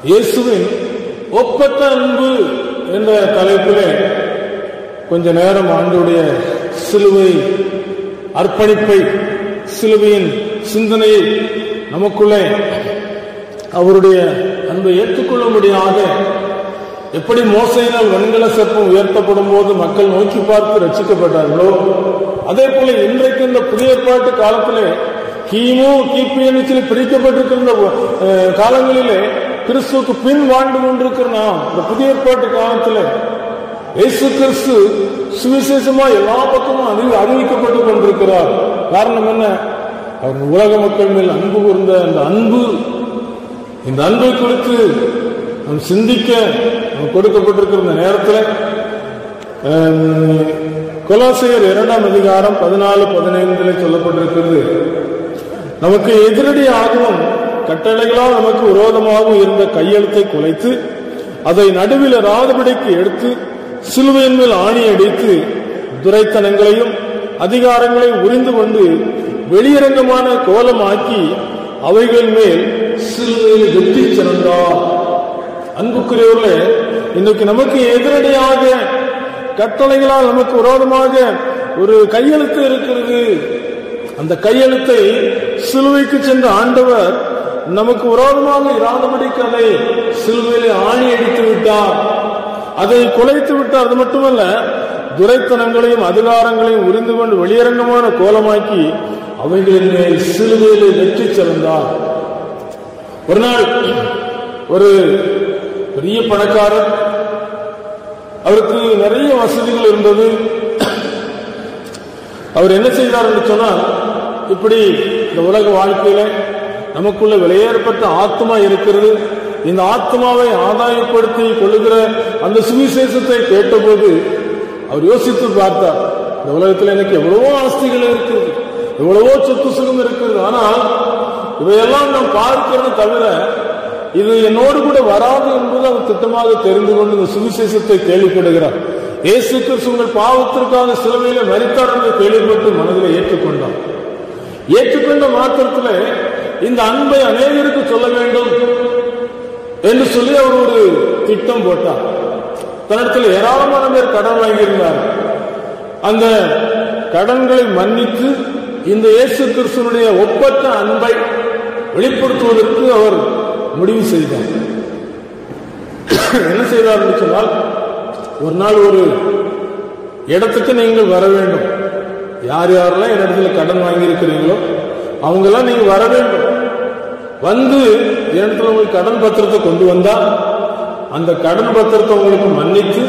இயேசுவின் ஒப்பற்ற அன்பு என்ற தலைப்பிலே கொஞ்ச நேரம் ஆண்டவருடைய சிலுவை அர்ப்பணிப்பை, சிலுவையின் சிந்தனையை நமக்குள்ளே அவருடைய அன்பை ஏற்றுக்கொள்ளும்படியாக, எப்படி மோசையினால் வெண்கல சர்ப்பம் உயர்த்தப்படும் போது மக்கள் நோக்கி பார்த்து ரட்சிக்கப்பட்டார்களோ, அதே போல இன்றைக்கு இந்த புதிய ஏற்பாட்டு காலத்திலே கிபி எண்ணிச்சில் பிரிக்கப்பட்டிருக்கிற காலங்களிலே கிறிஸ்துவுக்கு பின் வாழ்ந்து கொண்டிருக்கிற நாம் இந்த புதிய ஏற்பாட்டு காலத்தில் இயேசு கிறிஸ்து சுவிசேஷமா எல்லா பக்கமும் அறிவிக்கப்பட்டுக் கொண்டிருக்கிறார். காரணம் என்ன? அவர் உலக மக்கள் மேல் அன்பு கூர்ந்த அந்த அன்பு, இந்த அன்பை குறித்து நாம் சிந்திக்க கொடுக்கப்பட்டிருக்கிற இந்த நேரத்தில் கொலோசியர் 2ஆம் அதிகாரம் 14-15 சொல்லப்பட்டிருக்கிறது. நமக்கு எதிரடியாகவும் கட்டளைகளால் நமக்கு விரோதமாகவும் இருந்த கையெழுத்தை குலைத்து அதை நடுவில் ராதபடிக்கு எடுத்து சிலுவையின் மேல் ஆணி அடித்து துரைத்தனங்களையும் அதிகாரங்களையும் உரிந்து கொண்டு வெளியரங்கமான கோலமாக்கி அவைகள் மேல் சிலுவையில் வெற்றி சிறந்தார். அன்புக்குரியவர்களே, இன்னைக்கு நமக்கு எதிரடியாக கட்டளைகளால் நமக்கு விரோதமாக ஒரு கையெழுத்து இருக்கிறது. அந்த கையெழுத்தை சிலுவைக்கு சென்ற ஆண்டவர் நமக்கு விரோதமாக இராதபடிக்கு அதை சிலுவையிலே ஆணி அடித்து விட்டார், அதை குலைத்து விட்டார். அது மட்டுமல்ல, துரைத்தனங்களையும் அதிகாரங்களையும் உரிந்து கொண்டு வெளியரங்கமான கோலமாக்கி அவைகளின் மேல் சிலுவையிலே வெற்றி சிறந்தார். ஒரு நாள் ஒரு பெரிய பணக்காரர், அவருக்கு நிறைய வசதிகள் இருந்தது. அவர் என்ன செய்தார் என்று சொன்னால், இப்படி இந்த உலக வாழ்க்கையில நமக்குள்ள விலையேறப்பட்ட ஆத்மா இருக்கிறது, இந்த ஆத்மாவை ஆதாயப்படுத்தி கொள்ளுகிற அந்த சுவிசேஷத்தை கேட்டபோது அவர் யோசித்து பார்த்தார். இந்த உலகத்தில் எனக்கு எவ்வளவோ ஆஸ்திகள் இருக்கிறது, எவ்வளவோ சொத்து சுகம் இருக்கிறது, ஆனால் இவையெல்லாம் நாம் பார்க்கிறது தவிர இது என்னோடு கூட வராது என்பது அவர் திட்டமாக தெரிந்து கொண்டு இந்த சுவிசேஷத்தை கேள்விப்படுகிறார். இயேசு கிறிஸ்து உங்கள் பாவத்திற்காக சிலுவையில மரித்தார் என்று கேள்விப்பட்டு மனதில் ஏற்றுக்கொண்டார். ஏற்றுக்கொண்ட மாத்திரத்தில் இந்த அன்பை அநேகருக்கு சொல்ல வேண்டும் என்று சொல்லி அவர் ஒரு திட்டம் போட்டார். தன்னிடத்தில் ஏராளமான பேர் கடன் வாங்கியிருந்தார். அந்த கடன்களை மன்னித்து இந்த இயேசு கிறிஸ்துவனுடைய ஒப்பற்ற அன்பை வெளிப்படுத்துவதற்கு அவர் முடிவு செய்தார். என்ன செய்தார் என்று சொன்னால், ஒரு நாள் ஒரு இடத்துக்கு நீங்கள் வர வேண்டும். யார் யாரெல்லாம் இடத்துல கடன் வாங்கி இருக்கிறீங்களோ அவங்கெல்லாம் நீங்க வர வேண்டும். வந்து இடத்துல உங்களுக்கு கடன் பத்திரத்தை கொண்டு வந்தா அந்த கடன் பத்திரத்தை உங்களுக்கு மன்னித்து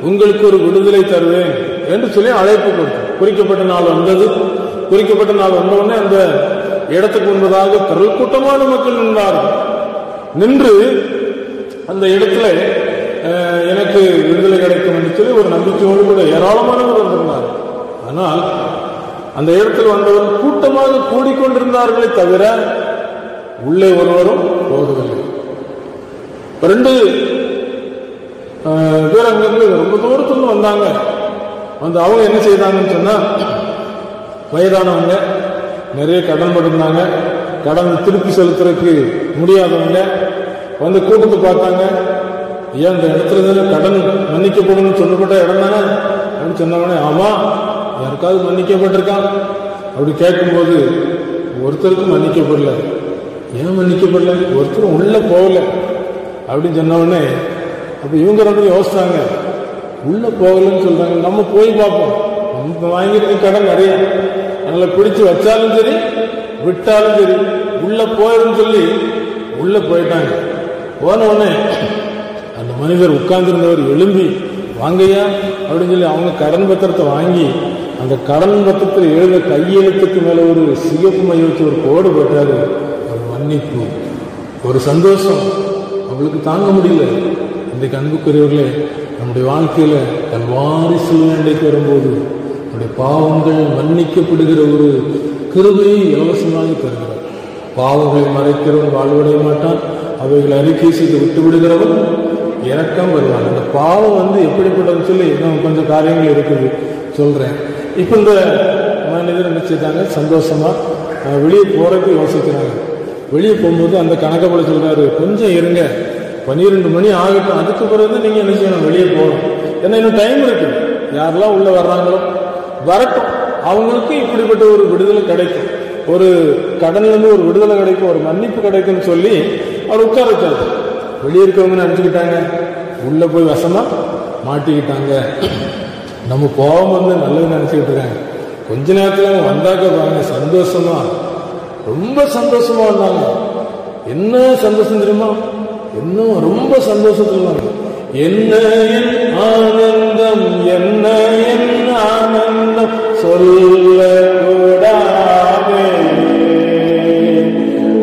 உங்களுக்கு ஒரு விடுதலை தருவேன் என்று சொல்லி அழைப்பு கொடுத்தார். குறிக்கப்பட்ட நாள் வந்தது. குறிக்கப்பட்ட நாள் வந்தவுடனே அந்த இடத்துக்கு முன்பதாக திரள் கூட்டமான மக்கள் நின்றார்கள். நின்று அந்த இடத்துல எனக்கு விடுதலை கிடைக்கும் என்று சொல்லி ஒரு நம்பிக்கையோடு கூட ஏராளமானவர் வந்திருந்தார். ஆனால் அந்த இடத்தில் வந்தவர் கூட்டமாக கூடிக்கொண்டிருந்தார்களே தவிர உள்ளே ஒருவரும் போகவில்லை. 2 பேர் அங்கிருந்து ரொம்ப தூரத்துக்கு வந்தாங்க. வந்து அவங்க என்ன செய்தாங்கன்னு சொன்னா, வயதானவங்க, நிறைய கடன் பட்டிருந்தாங்க, கடன் திருப்பி செலுத்துறதுக்கு முடியாதவங்க வந்து கூட்டத்தை பார்த்தாங்க. ஏன் இந்த இடத்துல கடன் மன்னிக்கப்படும் சொல்லப்பட்ட இடம் தானே அப்படின்னு சொன்னவனே, ஆமா யாருக்காவது மன்னிக்கப்பட்டிருக்கான் அப்படி கேட்கும்போது ஒருத்தருக்கும் மன்னிக்கப்படல. ஏன் மன்னிக்கப்படல? ஒருத்தரும் உள்ள போகல அப்படின்னு சொன்னவொடனே அப்ப இவங்க 2 யோசிச்சாங்க, உள்ள போகலன்னு சொல்றாங்க, நம்ம போய் பார்ப்போம், நம்ம வாங்கியிருக்க கடன் நிறைய, அதனால பிடிச்சு வச்சாலும் சரி விட்டாலும் சரி உள்ள போயிடும் சொல்லி உள்ள போயிட்டாங்க. போன உடனே அந்த மனிதர் உட்கார்ந்திருந்தவர் எழும்பி, வாங்கய்யா அப்படின்னு சொல்லி அவங்க கடன் பத்திரத்தை வாங்கி அந்த கடன் பத்திரத்தில் எழுத கையெழுத்துக்கு மேல ஒரு சிகப்பு மை வச்சு ஒரு கோடு போட்டாரு. ஒரு மன்னிப்பு, ஒரு சந்தோஷம் அவங்களுக்கு தாங்க முடியல. இன்றைக்கு அன்புக்குரியவர்களே, நம்முடைய வாழ்க்கையில கல்வாரி சிலுவைக்கு வரும்போது நம்முடைய பாவங்கள் மன்னிக்கப்படுகிற ஒரு கிருபையை இலவசமாக தருகிறார். பாவங்களை மறைக்கிறவன் வாழ்வடைய மாட்டான், அவைகளை அறிக்கை செய்து விட்டு விடுகிறவன் இரக்கம் வருவான். அந்த பாவம் எப்படிப்பட்டதுன்னு சொல்லி இன்னும் கொஞ்சம் காரியங்கள் இருக்குது சொல்றேன். இப்ப இந்த மனிதர் என்ன செய்தாங்க, சந்தோஷமா வெளியே போறதுக்கு யோசிக்கிறாங்க. வெளியே போகும்போது அந்த கணக்கப்பட சொல்றாரு, கொஞ்சம் இருங்க, 12 மணி ஆகட்டும், அதுக்கு பிறகு நீங்க என்ன செய்யணும், வெளியே போகணும். ஏன்னா இன்னும் டைம் இருக்கு. யாரெல்லாம் உள்ள வர்றாங்களோ வரட்டும், அவங்களுக்கு இப்படிப்பட்ட ஒரு விடுதலை கிடைக்கும், ஒரு கடன்ல இருந்து ஒரு விடுதலை கிடைக்கும், ஒரு மன்னிப்பு கிடைக்கும்னு சொல்லி அவர் உட்கார வச்சாரு. வெளியே இருக்கவங்க நினைச்சுக்கிட்டாங்க உள்ள போய் வசமா மாட்டிக்கிட்டாங்க. நம்ம கோபம் வந்து நல்லது நினைச்சுக்கிட்டு இருக்காங்க. கொஞ்ச நேரத்துல அவங்க வந்தாக்க பாருங்க, சந்தோஷமா, ரொம்ப சந்தோஷமா வந்தாங்க. என்ன சந்தோஷம் தெரியுமா? இன்னும் ரொம்ப சந்தோஷத்துல என்ன ஆனந்தம், என்ன ஆனந்தம் சொல்ல கூடாதே.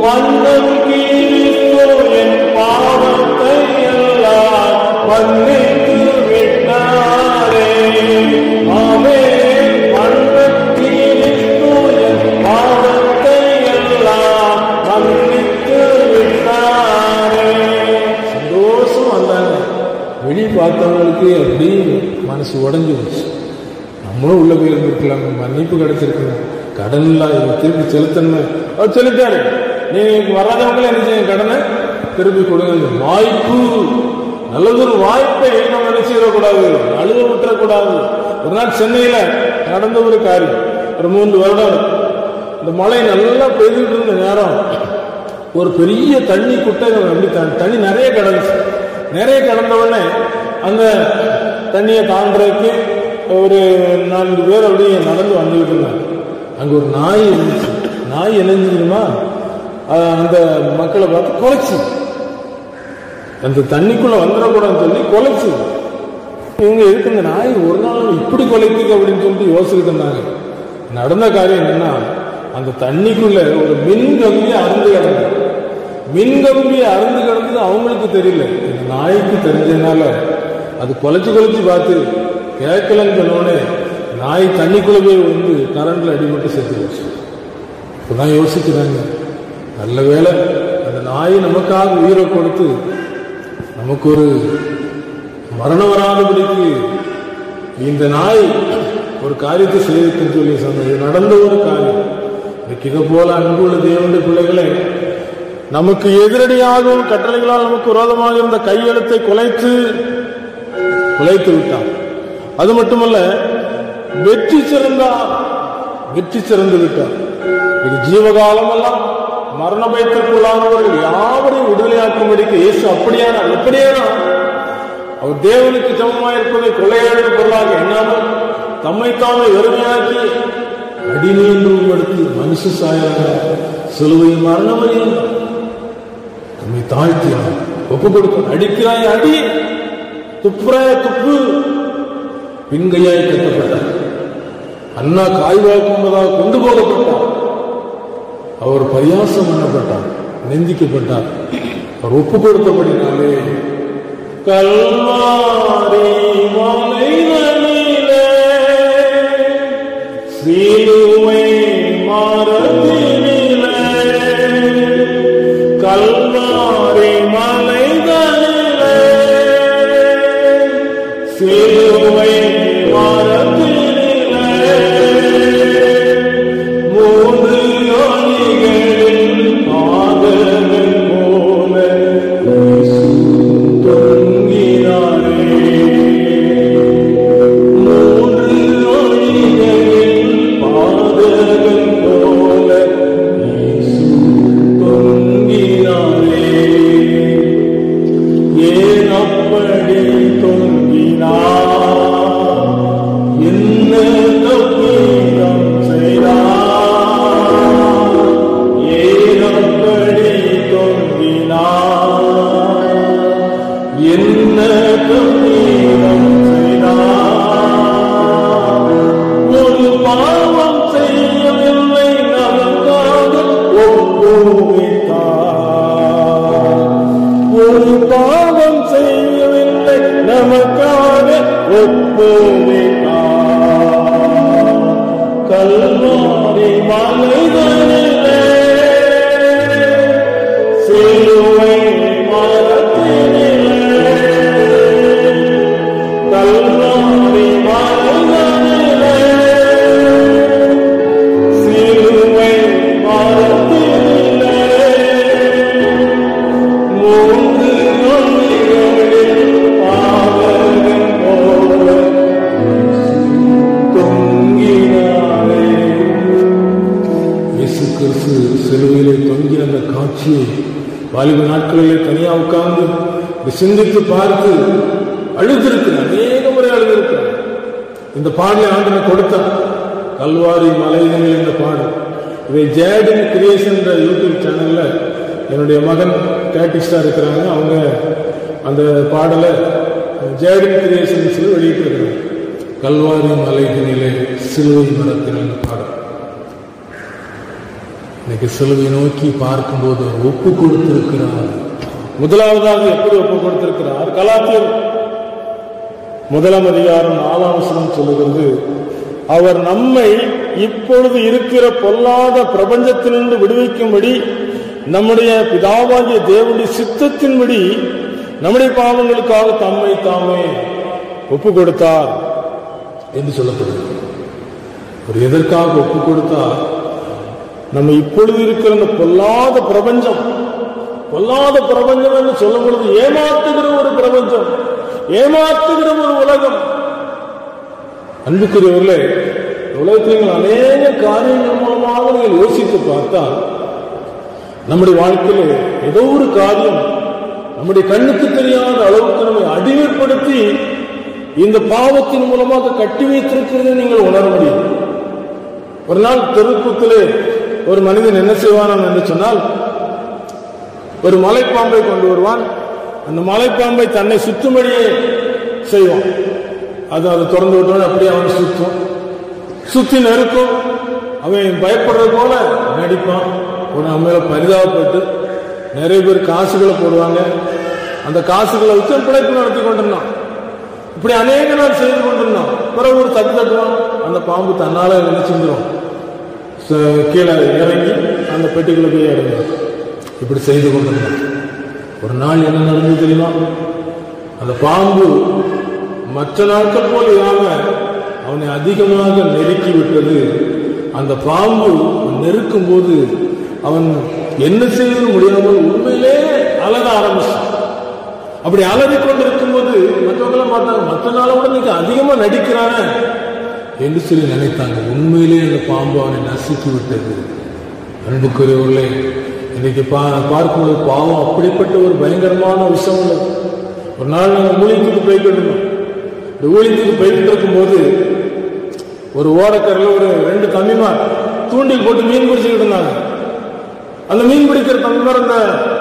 மன்னம் கிறிஸ்து என் பாவத்தை எல்லாம் மன்னித்து விட்டாரே. ஆமே, மன்னம் கிறிஸ்து என் பாவத்தை எல்லாம் மன்னித்து விட்டாரே. சந்தோஷம் வந்தாங்க. வெளியே பார்த்தவங்களுக்கு அப்படி மனசு உடஞ்சி போச்சு. நம்மளும் உள்ள போய் இருந்திருக்கலாம், மன்னிப்பு கிடைச்சிருக்கணும், கடன் இல்லாத திருப்பி செலுத்தணும். அவர் சொல்லிட்டாரு, நீங்க வராதவங்களும் என்ன செய்ய, கடனை திருப்பி கொடுங்க. வாய்ப்பு, நல்லதொரு வாய்ப்பை நம்ம நினைச்சிடக்கூடாது, அழுத விட்டுறக்கூடாது. ஒரு நாள் சென்னையில நடந்த ஒரு காரியம், ஒரு 3 வருடம் இந்த மழை நல்லா பெய்துட்டு இருந்த நேரம் ஒரு பெரிய தண்ணி குட்டை, அப்படி தண்ணி நிறைய கிடந்துச்சு. நிறைய கிடந்த உடனே அந்த தண்ணியை தாண்டறதுக்கு ஒரு 4 பேர் அப்படியே நடந்து வந்துகிட்டு இருந்தாங்க. அங்க ஒரு நாய் இருந்துச்சு. நாய் என்ன தெரியுமா, அந்த மக்களை பார்த்து குலைச்சு, அந்த தண்ணிக்குள்ள வந்துடக்கூடாதுன்னு சொல்லி குலைச்சு. இவங்க இருக்கு, இந்த நாய் ஒரு நாள் இப்படி குலைக்குது அப்படின்னு சொல்லிட்டு யோசிச்சுட்டு இருந்தாங்க. நடந்த காரியம் என்னன்னா, அந்த தண்ணிக்குள்ள ஒரு மின்கம்பியை அறுந்து கிடந்தது. மின்கம்பியை அறுந்து கிடந்தது அவங்களுக்கு தெரியல, இந்த நாய்க்கு தெரிஞ்சதுனால அது குலைச்சு குலைச்சு பார்த்து கேட்கலன்னு சொன்னோடனே நாய் தண்ணிக்குள்ள போய் வந்து கரண்ட்ல அடிபட்டு செத்து போச்சு. இப்பதான் யோசிக்கிறாங்க, நல்ல வேளை அந்த நாய் நமக்காக உயிரை கொடுத்து நமக்கு ஒரு மரணம் வராதபடிக்கு இந்த நாய் ஒரு காரியத்தை செய்திருக்குன்னு சொல்லி சொன்னது நடந்த ஒரு காரியம். இதை போல அன்புள்ள தேவனுடைய பிள்ளைகளை, நமக்கு எதிரடியாகவும் கட்டளைகளால் நமக்கு விரோதமாக இருந்த கையெழுத்தை குலைத்து விட்டார். அது மட்டுமல்ல, வெற்றி சிறந்து விட்டார். இது ஜீவகாலம் எல்லாம் மரண பயத்திற்குள்ளானவர்கள் யாவரையும் விடுதலையாக்கும்படிக்கு இயேசு எப்படியானா அவர் தேவனுக்கு சமமாயிருப்பதை கொள்ளையாடுற பொருளாக எண்ணாமல் தம்மைத்தாமே வெறுமையாக்கி அடிநீண்டும் எடுத்து மனுஷ சாயாக சிலுவையில் மரணம் அறிந்தார். தம்மை தாழ்த்தினார், ஒப்பு கொடுக்க. அடிக்கிறாய் அடி, துப்புறாய துப்பு. பின்கையாய் கட்டப்பட்டார். அண்ணா காய்வாக்கும்பதாக கொண்டு போகப்பட்டார். அவர் பரியாசம் பண்ணப்பட்டார், நிந்திக்கப்பட்டார். அவர் ஒப்பு கொடுத்தபடினாலே கல்வாரி மலைகளிலே சிலுவை மரத்தினிலே, கல்வாரி மலைகளிலே சிலுவை மரத்தினிலே, 3 யோனிகளில் பாதங்கள் போல தொங்கினாரே. 3 யோனிகளில் பாதங்கள் போல தொங்கினாரே. ஏன் அப்படி தொங்கினார், என்ன தப்பீரம் செய்தார், ஏன் அப்படி தொங்கினார், என்ன தப்பீரம் செய்தார். ஒரு பாவம் செய்யவில்லை, நமக்காக ஒப்புவித்தார். ஒரு பாவம் செய்யவில்லை, நமக்காக ஒப்புவித்தார். கல்வாரி மலைகளிலே சிலுவை மரத்தினிலே, கல்வாரி மலைகளிலே சிலுவை மரத்தினிலே, 3 வாலிப நாட்களிலே தனியா உட்கார்ந்து சிந்தித்து பார்த்து அழுதிருக்கிறார், அநேக முறை அழுதிருக்கிறார். இந்த பாடலை ஆண்டனை கொடுத்தார், கல்வாரி மலைகளில் இந்த பாடல். இதை ஜேடின் கிரியேஷன் யூடியூப் சேனல்ல என்னுடைய மகன் கேட்டிஸ்டா இருக்கிறாங்க, அவங்க அந்த பாடலை ஜேடின் கிரியேஷன்ஸ்ல வெளியிட்டு இருக்கிறாங்க. கல்வாரி மலைகளிலே சிலுவை மரத்தில் அந்த பாடல். இன்னைக்கு சிலுவை நோக்கி பார்க்கும்போது ஒப்பு கொடுத்திருக்கிறார். முதலாவதாக எப்படி ஒப்பு கொடுத்திருக்கிறார்? கலாத்தியர் 1:4 சொல்லுகிறது, அவர் நம்மை இப்பொழுது இருக்கிற பொல்லாத பிரபஞ்சத்திலிருந்து விடுவிக்கும்படி நம்முடைய பிதாவாகிய தேவனுடைய சித்தத்தின்படி நம்முடைய பாவங்களுக்காக தம்மை தாமே ஒப்பு கொடுத்தார் என்று சொல்லப்படுகிறது. அவர் எதற்காக ஒப்பு கொடுத்தார்? நம்ம இப்பொழுது இருக்கிற அந்த பொல்லாத பிரபஞ்சம் என்று சொல்லும் பொழுது ஏமாற்றுகிற ஒரு பிரபஞ்சம், ஏமாற்றுகிற ஒரு உலகம். அன்புக்குரியவர்களே, உலகத்தில் அநேக காரியங்கள் மூலமாக நீங்கள் யோசித்து பார்த்தால் நம்முடைய வாழ்க்கையில ஏதோ ஒரு காரியம் நம்முடைய கண்ணுக்கு தெரியாத அளவுக்கு நம்மை அடிமைப்படுத்தி இந்த பாவத்தின் மூலமாக கட்டி வைத்திருக்கிறதை நீங்கள் உணர முடியும். ஒரு நாள் தெருக்கூத்திலே ஒரு மனிதன் என்ன செய்வான் என்று சொன்னால், ஒரு மலைப்பாம்பை கொண்டு வருவான். அந்த மலைப்பாம்பை தன்னை சுற்றும்படியே செய்வான். அதை திறந்து விட்டோன்னு அப்படியே அவன் சுத்தி நெருக்கும். அவன் பயப்படுறது போல நடிப்பான். அவன் மேல பரிதாபப்பட்டு நிறைய பேர் காசுகளை போடுவாங்க. அந்த காசுகளை வச்சு பிழைப்பு நடத்தி கொண்டிருந்தான். இப்படி அநேக நாள் செய்து கொண்டிருந்தான். பிறகு ஒரு தட்டுவான், அந்த பாம்பு தன்னால நினைச்சிருந்துடும், கீழே இறங்கி அந்த பெட்டிகளை போய் இறங்கும். இப்படி செய்து கொண்டிருந்தான். ஒரு நாள் என்ன நடந்தது தெரியுமா? அந்த பாம்பு மற்ற நாட்கள் போல் இல்லாம அவனை அதிகமாக நெருக்கி விட்டது. அந்த பாம்பு நெருக்கும் போது அவன் என்ன செய்வது முடியாமல் உண்மையிலே அலற ஆரம்பிச்சான். அப்படி அலறி கொண்டிருக்கும் போது மற்றவங்களாம் பார்த்தாங்க, மற்ற நாளை விட நீங்க அதிகமா நடிக்கிறான என்று சொல்லி நினைத்தாங்க. உண்மையிலே அந்த பாம்பு அவனை நசுக்கி விட்டது. அன்புக்குரியவர்களே, இன்னைக்கு பார்க்கும்போது பாவம் அப்படிப்பட்ட ஒரு பயங்கரமான விஷயம் உள்ளது. ஒரு நாள் நாங்கள் ஊழியத்துக்கு போய்கிட்டு இருந்தோம். இந்த ஊழியத்துக்கு போய்கிட்டு இருக்கும்போது ஒரு ஓரக்கரையில் ஒரு 2 தம்பிமார் தூண்டில் போட்டு மீன் பிடிச்சுக்கிட்டு இருந்தாங்க. அந்த மீன் பிடிக்கிற தம்பிமார் அந்த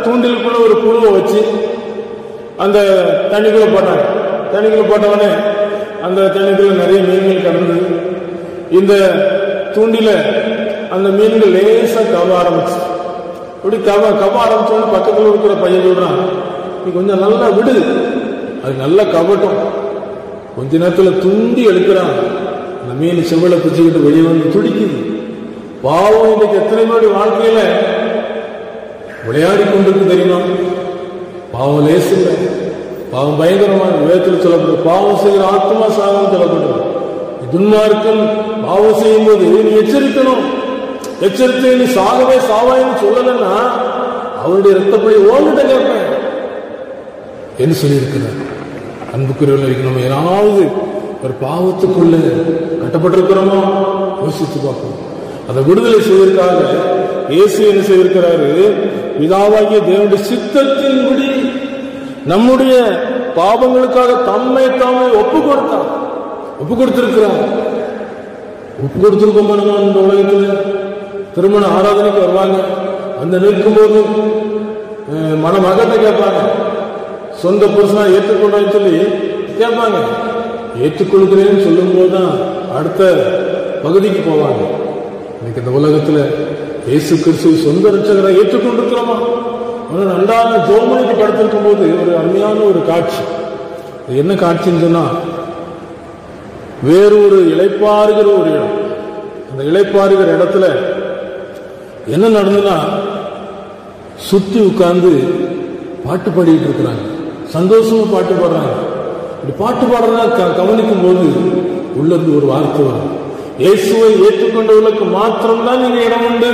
தூண்டிலுக்குள்ள ஒரு புழுவை வச்சு அந்த தண்ணிக்குள்ள போட்டாங்க. தண்ணிக்குள்ள போட்டவனே அந்த தண்ணிக்குள்ள நிறைய மீன்கள் கடந்து இந்த தூண்டில அந்த மீன்கள் லேசா கவ ஆரம்பிச்சு. இப்படி கவ ஆரம்பிச்சோன்னு பக்கத்தில் இருக்கிற பையன் சொல்றான், நீ கொஞ்சம் நல்லா விடு, அது நல்லா கவட்டும். கொஞ்ச நேரத்துல துண்டி எடுக்கிறான். அந்த மீன் செவ்வளை பிடிச்சுக்கிட்டு வெளியே வந்து துடிக்குது. பாவம் இன்னைக்கு எத்தனை பேருடைய வாழ்க்கையில விளையாடி கொண்டிருக்கு தெரியுமா? பாவம் லேசு இல்லை, பாவம் பயங்கரமான வேதத்தில் சொல்லப்படும். பாவம் செய்கிற ஆத்மா சாகம் சொல்லப்பட்டது. துன்மார்க்கன் பாவம் செய்யும் போது நீ எச்சரிக்கணும். எச்சரித்து நீ சாகவே சாவாயின்னு சொல்லலன்னா அவருடைய ரத்தப்படி ஓங்கிட்ட கேட்பேன் என்று சொல்லியிருக்கிறார். அன்புக்குரியவர்கள், நம்ம ஏதாவது ஒரு பாவத்துக்குள்ள கட்டப்பட்டிருக்கிறோமோ யோசித்து பார்க்கணும். அதை விடுதலை செய்வதற்காக இயேசு என்ன செய்திருக்கிறாரு? பிதாவாகிய தேவனுடைய சித்தத்தின்படி நம்முடைய பாவங்களுக்காக தம்மை தாமே ஒப்பு கொடுத்திருக்கிறார். ஒப்பு கொடுத்திருக்கோம். இந்த உலகத்தில் திருமண ஆராதனைக்கு வருவாங்க. அந்த நிற்கும்போது மணமகத்தை கேட்பாங்க, சொந்த புருஷனா ஏற்றுக்கொண்டான்னு சொல்லி கேட்பாங்க. ஏற்றுக்கொள்கிறேன்னு சொல்லும் போதுதான் அடுத்த பகுதிக்கு போவாங்க. இன்னைக்கு இந்த உலகத்துல இயேசு கிறிஸ்து சொந்த ரட்சகரை ஏற்றுக்கொண்டிருக்கிறோமா? நன்றாக ஜோமணிக்கு படுத்திருக்கும் போது ஒரு அருமையான ஒரு காட்சி. என்ன காட்சின்னு சொன்னா, வேறு ஒரு இளைப்பாறுகிற ஒரு இடம். அந்த இளைப்பாறுகிற இடத்துல என்ன நடந்ததுன்னா, சுத்தி உட்கார்ந்து பாட்டு பாடிட்டு இருக்கிறாங்க. சந்தோஷமா பாட்டு பாடுறாங்க. இப்படி பாட்டு பாடுறதா கவனிக்கும் போது உள்ளது ஒரு வார்த்தை வரும், இயேசுவை ஏற்றுக்கொண்டவர்களுக்கு மாத்திரம்தான் நீங்க இடம் உண்டு.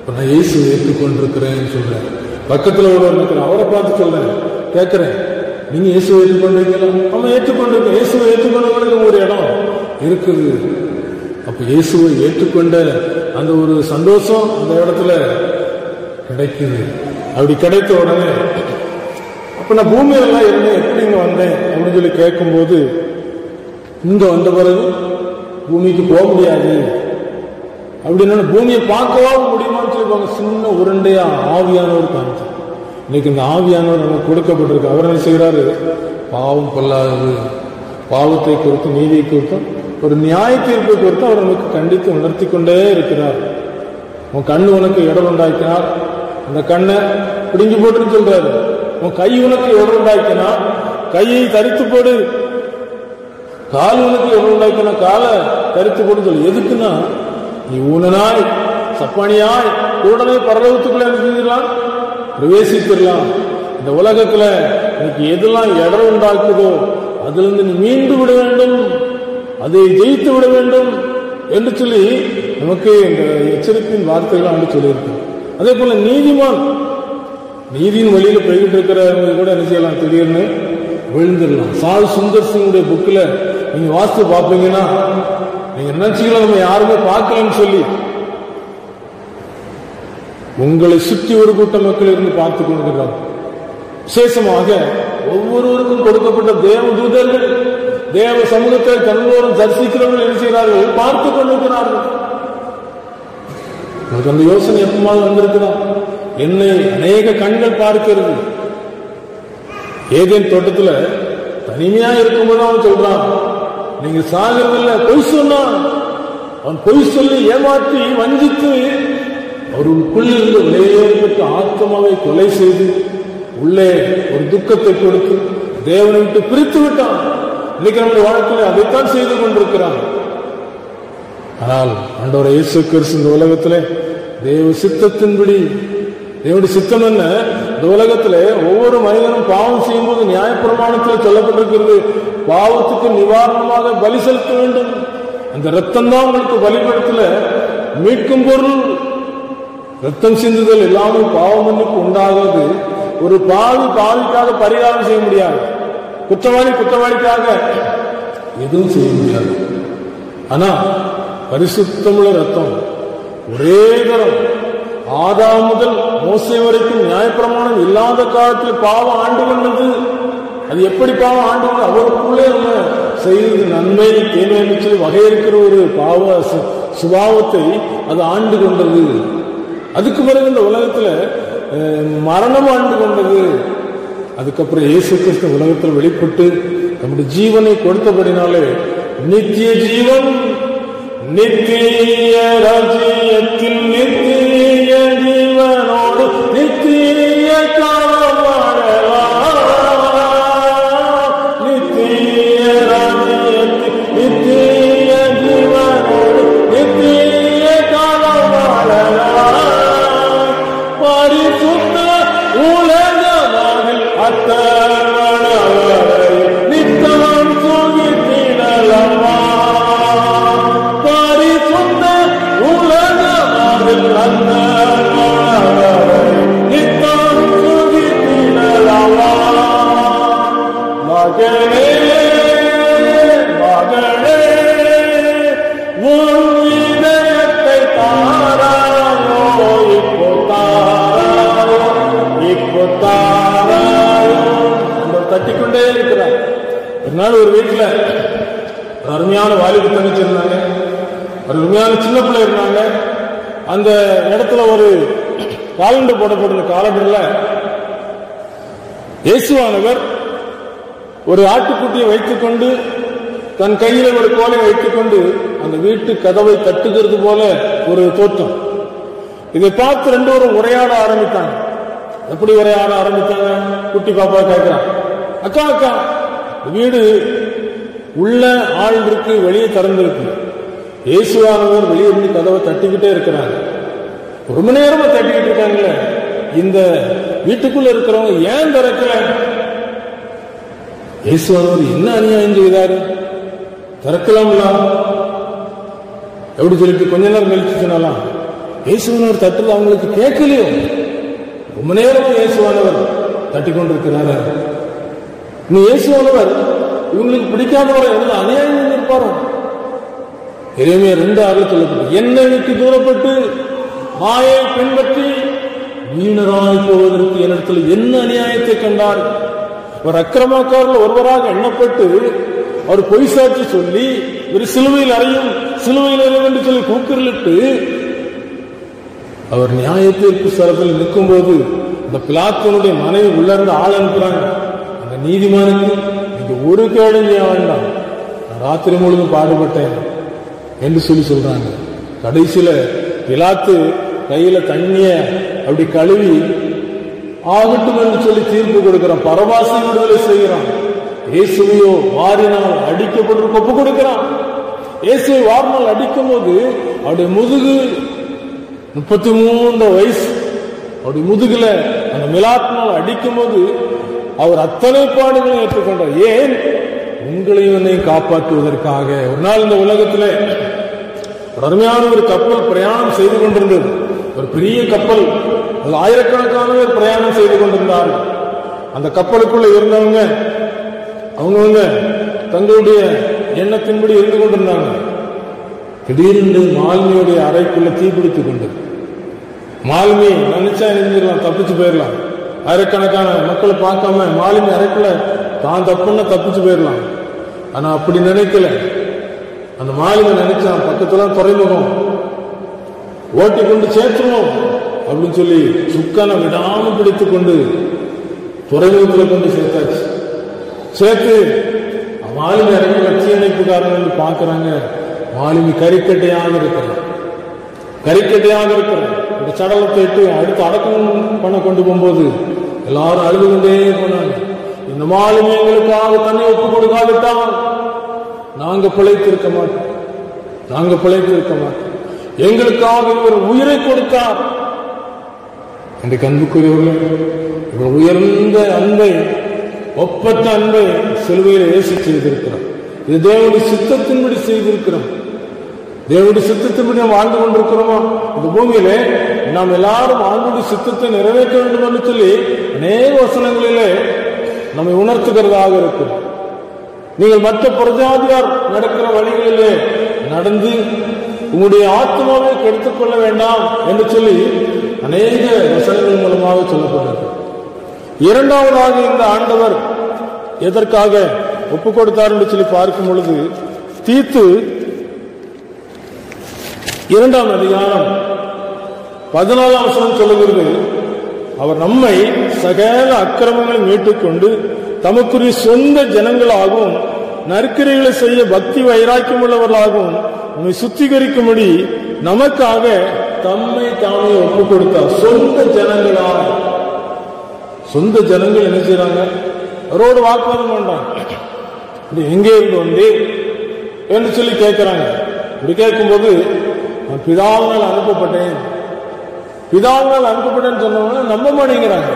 நான் இயேசுவை ஏற்றுக்கொண்டிருக்கிறேன்னு சொல்றேன். பக்கத்துல ஒருவர் இருக்கிறேன், அவரை பார்த்து சொல்றேன், கேட்கிறேன், நீங்க இயேசுவை ஏற்றுக்கொண்டிருக்கீங்களா? அவன் ஏற்றுக்கொண்டிருக்க. இயேசுவை ஏற்றுக்கொண்டவர்களுக்கு ஒரு இடம் இருக்குது. அப்ப இயேசுவை ஏற்றுக்கொண்ட அந்த ஒரு சந்தோஷம் அந்த இடத்துல கிடைக்குது. அப்படி கிடைத்த உடனே, அப்ப நான் பூமியிலலாம் இருந்தேன், எப்படி இங்க வந்தேன் அப்படின்னு சொல்லி கேட்கும்போது, இங்க வந்த பிறகு பூமிக்கு போக முடியாது அப்படின்னா பூமியை பார்க்கவா முடியுமான்னு சொல்லிப்பாங்க. சின்ன உருண்டையா ஆவியானவர் காமிச்சு. இன்னைக்கு இந்த ஆவியானவர் நமக்கு கொடுக்கப்பட்டிருக்கு. அவர் என்ன செய்கிறாரு? பாவம் கொள்ளாதது, பாவத்தை குறித்து, நீதியை குறித்தும் ஒரு நியாய தீர்ப்பை குறித்து அவர் நமக்கு கண்டித்து உணர்த்தி கொண்டே இருக்கிறார். உன் கண்ணு உனக்கு இடம் உண்டாக்கினார், அந்த கண்ணை பிடுங்கி போட்டுன்னு சொல்றாரு. உன் கை உனக்கு இடம் உண்டாக்கினா கையை தரித்து போடு, கால் உனக்கு இடம் உண்டாக்கினா காலை தரித்து போடு சொல்லு. எதுக்குன்னா, நீ ஊனனாய் சப்பானியாய் உடனே பரலோகத்துக்குள்ள செஞ்சிடலாம், பிரவேசித்திடலாம். இந்த உலகத்துல இன்னைக்கு எதெல்லாம் இடம் உண்டாக்குதோ அதுல இருந்து நீ மீண்டு விட வேண்டும், அதை ஜெயித்து விட வேண்டும் என்று சொல்லி நமக்கு இந்த எச்சரிப்பின் வார்த்தைகள் ஆண்டு சொல்லியிருக்கு. அதே போல நீதிமான் நீதியின் வழியில போய்கிட்டு இருக்கிறவங்க கூட என்ன செய்யலாம்? திடீர்னு விழுந்துடலாம். சால் சுந்தர் சிங்குடைய புக்ல நீங்க வாசித்து பார்ப்பீங்கன்னா, நீங்க நினைச்சீங்களா நம்ம யாருமே பார்க்கலன்னு சொல்லி, உங்களை சுற்றி ஒரு கூட்ட மக்கள் இருந்து பார்த்து கொண்டிருக்கிறார். விசேஷமாக ஒவ்வொருவருக்கும் கொடுக்கப்பட்ட தேவ தூதர்கள், தேவ சமூகத்தை கண்களோடும் தரிசிக்கிறவர்கள் என்ன செய்கிறார்கள்? பார்த்து கொண்டிருக்கிறார்கள். உங்களுக்கு அந்த யோசனை எப்பமாவது வந்திருக்கிறார்? என்னை அநேக கண்கள் பார்க்கிறது. ஏதேன் தோட்டத்துல தனிமையா இருக்கும்போது அவன் சொல்றான், நீங்க சாகிறதில்ல. பொய் சொன்னான். அவன் பொய் சொல்லி ஏமாற்றி வஞ்சித்து அவருக்குள்ளே இருந்து விலையேற்பட்ட ஆத்மாவை கொலை செய்து உள்ளே ஒரு துக்கத்தை கொடுத்து தேவனை விட்டு பிரித்து விட்டான். இன்னைக்கு நம்முடைய வாழ்க்கையில் அதைத்தான் செய்து கொண்டிருக்கிறான். ஆனால் ஆண்டவர் இயேசு கிறிஸ்து இந்த உலகத்திலே தேவ சித்தத்தின்படி, தேவனுடைய சித்தம் என்ன? இந்த உலகத்திலே ஒவ்வொரு மனிதனும் பாவம் செய்யும் போது நியாயப்பிரமாணத்தில் சொல்லப்பட்டிருக்கிறது, பாவத்துக்கு நிவாரணமாக பலி செலுத்த வேண்டும். அந்த ரத்தம் தான் உங்களுக்கு பலிபடத்துல மீட்கும் பொருள். ரத்தம் சிந்துதல் எல்லாமே பாவ மன்னிப்பு உண்டாகாது. ஒரு பாவிக்காக பரிகாரம் செய்ய முடியாது, குற்றவாளிக்காக எதுவும் செய்ய முடியாது. ஆனா பரிசுத்தமுள்ள ரத்தம் ஒரே தரம் ஆதாம் முதல் மோசே வரைக்கும் நியாயப்பிரமாணம் இல்லாத காலத்தில் பாவம் ஆண்டு கொண்டது. அது எப்படி பாவம் ஆண்டு கொண்டு அவருக்குள்ளே நம்ம செய்து நன்மை தீமை சொல்லி வகையிருக்கிற ஒரு பாவ சுபாவத்தை அது ஆண்டு கொண்டது. அதுக்கு பிறகு இந்த உலகத்துல மரணம் ஆண்டு கொண்டது. அதுக்கப்புறம் இயேசு கிறிஸ்து உலகத்தில் வெளிப்பட்டு நம்முடைய ஜீவனை கொடுத்தபடினாலே நித்திய ஜீவன், நித்திய ராஜ்யத்தில் நித்திய ஜீவனோடு நித்திய காலம் வாழலாம். நித்திய ராஜ்யத்தில் நித்திய ஜீவனோடு நித்திய காலம் வாழலாம். பரிசுத்த உலகமாகில் அத்தவரை நித்தம் சுகித்திடலமா. பரிசுத்த உலகமாகில் அத்தவரை நித்தம் சுகித்திடலமா. மகனே மகளே, உன் இதயத்தை தாராயோ, இப்போ தாராயோ, இப்போ தாராயோ. தட்டிக்கொண்டே இருக்கிறார். ஒரு நாள் ஒரு வீட்டுல அருமையான வாலிபு தங்கச்சி இருந்தாங்க, ஒரு அருமையான சின்ன பிள்ளை இருந்தாங்க. அந்த இடத்துல ஒரு காலண்டர் போடப்பட்ட காலண்டர்ல இயேசுவானவர் ஒரு ஆட்டுக்குட்டியை வைத்துக் கொண்டு தன் கையில ஒரு கோலை வைத்துக் கொண்டு அந்த வீட்டு கதவை தட்டுகிறது போல ஒரு தோற்றம். இதை பார்த்து ரெண்டு பேரும் உரையாட ஆரம்பித்தாங்க. எப்படி உரையாட ஆரம்பித்தாங்க? குட்டி பாப்பா கேட்கிறான், அக்கா அக்கா, வீடு உள்ள ஆள் இருக்கு, வெளியே திறந்திருக்கு. இயேசுவானவர் வெளியே இருந்து கதவை தட்டிக்கிட்டே இருக்கிறாங்க. ரொம்ப நேரமா தட்டிக்கிட்டு இருக்காங்களே, இந்த வீட்டுக்குள்ள இருக்கிறவங்க ஏன் திறக்கல? இயேசுவானவர் என்ன அநியாயம் செய்தாரு? திறக்கலாம்ல எப்படி சொல்லிட்டு கொஞ்ச நேரம் கழிச்சு சொன்னாலாம். இயேசுவானவர் தட்டுல அவங்களுக்கு கேட்கலையோ. ரொம்ப நேரமா இயேசுவானவர் தட்டி கொண்டிருக்கிறாரு. நீ இயேசுவானவர் இவங்களுக்கு பிடிக்காதவரை எவ்வளவு அநியாயம் செஞ்சிருப்பாரோ. எரேமியா 2:6 சொல்லப்பட்டு, என்னை விட்டு தூரப்பட்டு மாயை பின்பற்றி வீணராய் போவதற்கு என்னிடத்தில் என்ன அநியாயத்தை கண்டார்? அவர் அக்கிரமக்காரர்கள் ஒருவராக எண்ணப்பட்டு அவர் பொய் சாட்சி சொல்லி ஒரு சிலுவையில் அறையும் என்று சொல்லி கூக்குரலிட்டு அவர் நியாய தீர்ப்பு ஸ்தலத்தில் நிற்கும் போது அந்த பிலாத்துனுடைய மனைவி உள்ள இருந்து ஆள் அனுப்புறாங்க. அந்த நீதிமானுக்கு நீங்க ஒரு கேடும் செய்ய வேண்டாம், நான் ராத்திரி முழுவதும் பாடுபட்டேன் என்று சொல்லி சொல்றாங்க. கடைசியில பிலாத்து கையில தண்ணிய அப்படி கழுவி ஆகட்டும் என்று சொல்லி தீர்ப்பு கொடுக்கிறான். பரபாசை விடுதலை செய்கிறான். இயேசுவையோ வாரினால் அடிக்கப்பட்டு ஒப்பு கொடுக்கிறான். இயேசுவை வாரினால் அடிக்கும் போது அவருடைய முதுகு 33 வயசு, அவருடைய முதுகுல அந்த மிலாத்தினால் அடிக்கும் போது அவர் அத்தனை பாடுகளை ஏற்றுக்கொண்டார். ஏன்? உங்களையும் என்னையும் காப்பாற்றுவதற்காக. ஒரு நாள் இந்த உலகத்தில் அருமையான ஒரு கப்பல் பிரயாணம் செய்து கொண்டிருந்தது. ஒரு பெரிய கப்பல், அது ஆயிரக்கணக்கான பேர் பிரயாணம் செய்து கொண்டிருந்தார்கள். அந்த கப்பலுக்குள்ள இருந்தவங்க அவங்கவுங்க தங்களுடைய எண்ணத்தின்படி இருந்து கொண்டிருந்தாங்க. திடீரென்று மாலுமியுடைய அறைக்குள்ள தீப்பிடித்துக் கொண்டது. மாலுமி நினைச்சா எழுந்திரலாம், தப்பிச்சு போயிடலாம். ஆயிரக்கணக்கான மக்களை பார்க்காம மாலுமி அறைக்குள்ள தான் தப்புன்னா தப்பிச்சு போயிடலாம். ஆனா அப்படி நினைக்கல. அந்த மாலுமி நினைச்சான், பக்கத்துல துறைமுகம், ஓட்டி கொண்டு சேர்த்துவோம் அப்படின்னு சொல்லி சுக்கான விடாம பிடித்துக் கொண்டு துறைமுகத்தில் கொண்டு சேர்த்தாச்சு. சேர்த்து மாலுமி அறைக்குள்ள தீயணைப்புக்காரங்க பார்க்கிறாங்க. மாலுமி கறிக்கட்டையாக இருக்கிறார். இந்த சடலத்தை இட்டு அடுத்து அடக்கம் பண்ண கொண்டு போகும்போது எல்லாரும் அழுது கொண்டே போனாங்க. இந்த மாலுமி எங்களுக்காக தன்னை ஒப்பு கொடுக்காவிட்டால் நாங்க பிழைத்திருக்க மாட்டோம். எங்களுக்காக இவர் உயிரை கொடுத்தார். இன்றைக்கு அன்புக்குரியவர்களே, இவர் உயர்ந்த அன்பை, ஒப்பற்ற அன்பை சிலுவையில் இயேசு செய்திருக்கிறார். இது தேவனுடைய சித்தத்தின்படி செய்திருக்கிறோம். தேவனுடைய சித்தத்தின்படி நாம் வாழ்ந்து கொண்டிருக்கிறோமா? இந்த பூமியிலே நாம் எல்லாரும் ஆண்டுடைய சித்தத்தை நிறைவேற்ற வேண்டும் என்று சொல்லி அநேக வசனங்களிலே நம்மை உணர்த்துகிறதாக இருக்கும். நீங்கள் மற்ற பிரஜாதியார் நடக்கிற வழிகளிலே நடந்து உங்களுடைய ஆத்மாவை கெடுத்துக் கொள்ள வேண்டாம் என்று சொல்லி அநேக வசனங்கள் மூலமாக சொல்லப்பட்டது. இரண்டாவதாக இந்த ஆண்டவர் எதற்காக ஒப்பு கொடுத்தார் என்று சொல்லி பார்க்கும் பொழுது, தீத்து 2ஆம் அதிகாரம் 14ஆம் வசனம் சொல்லுகிறது, அவர் நம்மை சகல அக்கிரமங்களை மீட்டுக்கொண்டு தமக்குரிய சொந்த ஜனங்களாகவும் நற்கிரைகளை செய்ய பக்தி வைராக்கியம் உள்ளவர்களாகவும் நம்மை சுத்திகரிக்கும்படி நமக்காக தம்மை தாமே ஒப்பு கொடுத்தார். சொந்த ஜனங்கள் என்ன செய்யறாங்க? அவரோடு வாக்குவாதம் பண்றாங்க. எங்கே இருந்து வந்து என்று சொல்லி கேட்கிறாங்க. இப்படி கேட்கும்போது நான் பிதாவினால் அனுப்பப்பட்டேன்னு சொன்னவங்க நம்ப மாட்டேங்கிறாங்க.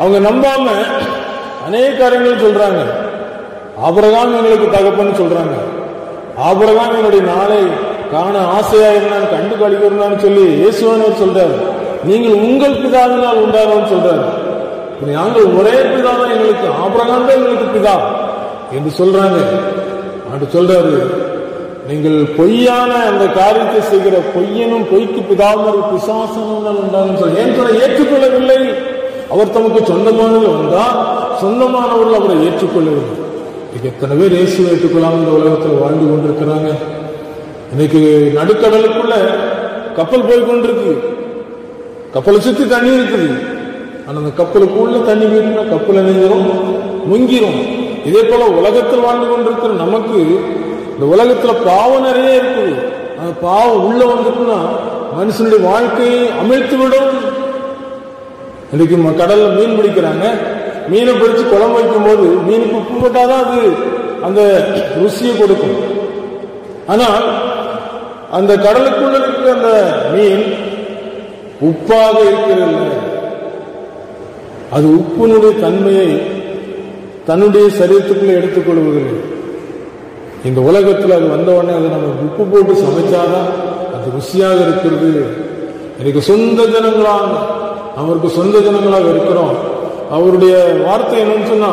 அவங்க நம்பாம அநேக காரியங்கள் சொல்றாங்க. ஆபிரகாம் எங்களுக்கு தகப்பன்னு சொல்றாங்க. ஆபிரகாம் என்னுடைய நாளை காண ஆசையா இருந்தான், கண்டு கழிக்கிறான்னு சொல்லி இயேசுவானவர் சொல்றாரு. நீங்கள் உங்கள் பிதாவினால் உண்டானவன்னு சொல்றாரு. நாங்கள் ஒரே பிதா தான் எங்களுக்கு, ஆபிரகாம் தான் எங்களுக்கு பிதா என்று சொல்றாங்க. அப்படி சொல்றாரு, நீங்கள் பொய்யான அந்த காரியத்தை செய்கிற பொய்யனும் பொய்க்கு பிதாவும் பிசாசனால் உண்டாகும் சொல்ல. ஏன் சொல்ல? ஏற்றுக்கொள்ளவில்லை. அவர் தமக்கு சொந்தமானவர்கள் வந்தால் சொந்தமானவர்கள் அவரை ஏற்றுக்கொள்ளவில்லை. எத்தனை பேர் இயேசுவை ஏற்றுக்கொள்ளாமல் இந்த உலகத்தில் வாழ்ந்து கொண்டிருக்கிறாங்க. இன்னைக்கு நடுக்கடலுக்குள்ள கப்பல் போய் கொண்டிருக்கு. கப்பலை சுத்தி தண்ணி இருக்குது. ஆனா அந்த கப்பலுக்குள்ள தண்ணி வீட்டினா கப்பல் நினைஞ்சிரும், முங்கிரும். இதே போல உலகத்தில் வாழ்ந்து கொண்டிருக்கிற நமக்கு இந்த உலகத்துல பாவம் நிறைய இருக்குது. அந்த பாவம் உள்ள வந்துட்டுன்னா மனுஷனுடைய வாழ்க்கையை அமிழ்த்து விடும். இன்னைக்கு கடல்ல மீன் பிடிக்கிறாங்க. மீனை பிடிச்சு குழம்பு வைக்கும் போது மீனுக்கு உப்பு போட்டாதான் அது அந்த ருசியை கொடுக்கும். ஆனால் அந்த கடலுக்குள்ள இருக்கிற அந்த மீன் உப்பாக இருக்கிறதில்லை. அது உப்பினுடைய தன்மையை தன்னுடைய சரீரத்துக்குள்ள எடுத்துக்கொள்வதில்லை. இந்த உலகத்தில் அது வந்த உடனே அதை நம்ம உப்பு போட்டு சமைச்சாதான் அது ருசியாக இருக்கிறது. எனக்கு சொந்த ஜனங்களாக, அவருக்கு சொந்த ஜனங்களாக இருக்கிறோம். அவருடைய வார்த்தை என்னன்னு சொன்னா,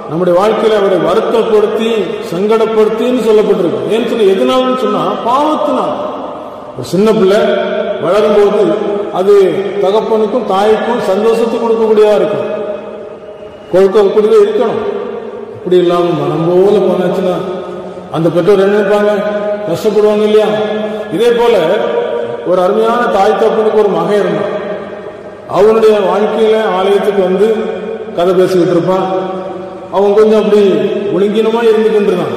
நம்முடைய வாழ்க்கையில அவரை வருத்தப்படுத்தி சங்கடப்படுத்தின்னு சொல்லப்பட்டிருக்கு. ஏன்னு சொன்ன எதனாலும் சொன்னா பாவத்தினால். ஒரு சின்ன பிள்ளை வளரும் போது அது தகப்பனுக்கும் தாய்க்கும் சந்தோஷத்தை கொடுக்கக்கூடியதா இருக்கும், கொடுக்கக்கூடியதா இருக்கணும். அப்படி இல்லாம மனம் போல போனாச்சுன்னா அந்த பெற்றோர் என்ன நினைப்பாங்க, கஷ்டப்படுவாங்க இல்லையா? இதே போல ஒரு அருமையான தாய் தகப்பனுக்கு ஒரு மகன் இருந்தான். அவனுடைய வாழ்க்கையில ஆலயத்துக்கு வந்து கதை பேசிக்கிட்டு இருப்பான். அவன் கொஞ்சம் அப்படி ஒழுங்கினமா இருந்துகிட்டு இருந்தான்.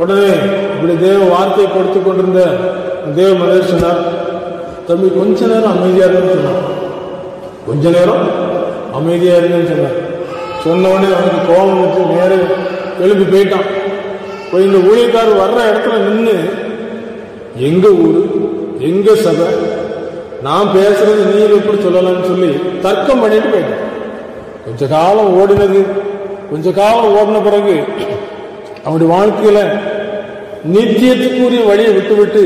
உடனே இப்படி தேவ வார்த்தை கொடுத்து கொண்டிருந்த தேவ மனிதர் சொன்னார், தம்பி கொஞ்ச நேரம் அமைதியா இருங்கன்னு சொன்னான். கொஞ்ச நேரம் அமைதியா இருங்கன்னு சொன்னார். சொன்ன உடனே அவனுக்கு கோபம் வச்சு நேர எழுப்பி போயிட்டான். போய் இந்த ஊழியக்காரர் வர்ற இடத்துல நின்று, எங்க ஊரு, எங்க சபை, நான் பேசுறது நீ எப்படி சொல்லலாம்னு சொல்லி தர்க்கம் பண்ணிட்டு போயிட்டான். கொஞ்ச காலம் ஓடினது, கொஞ்ச காலம் ஓடின பிறகு அவனுடைய வாழ்க்கையில நித்தியத்துக்குரிய வழியை விட்டு விட்டு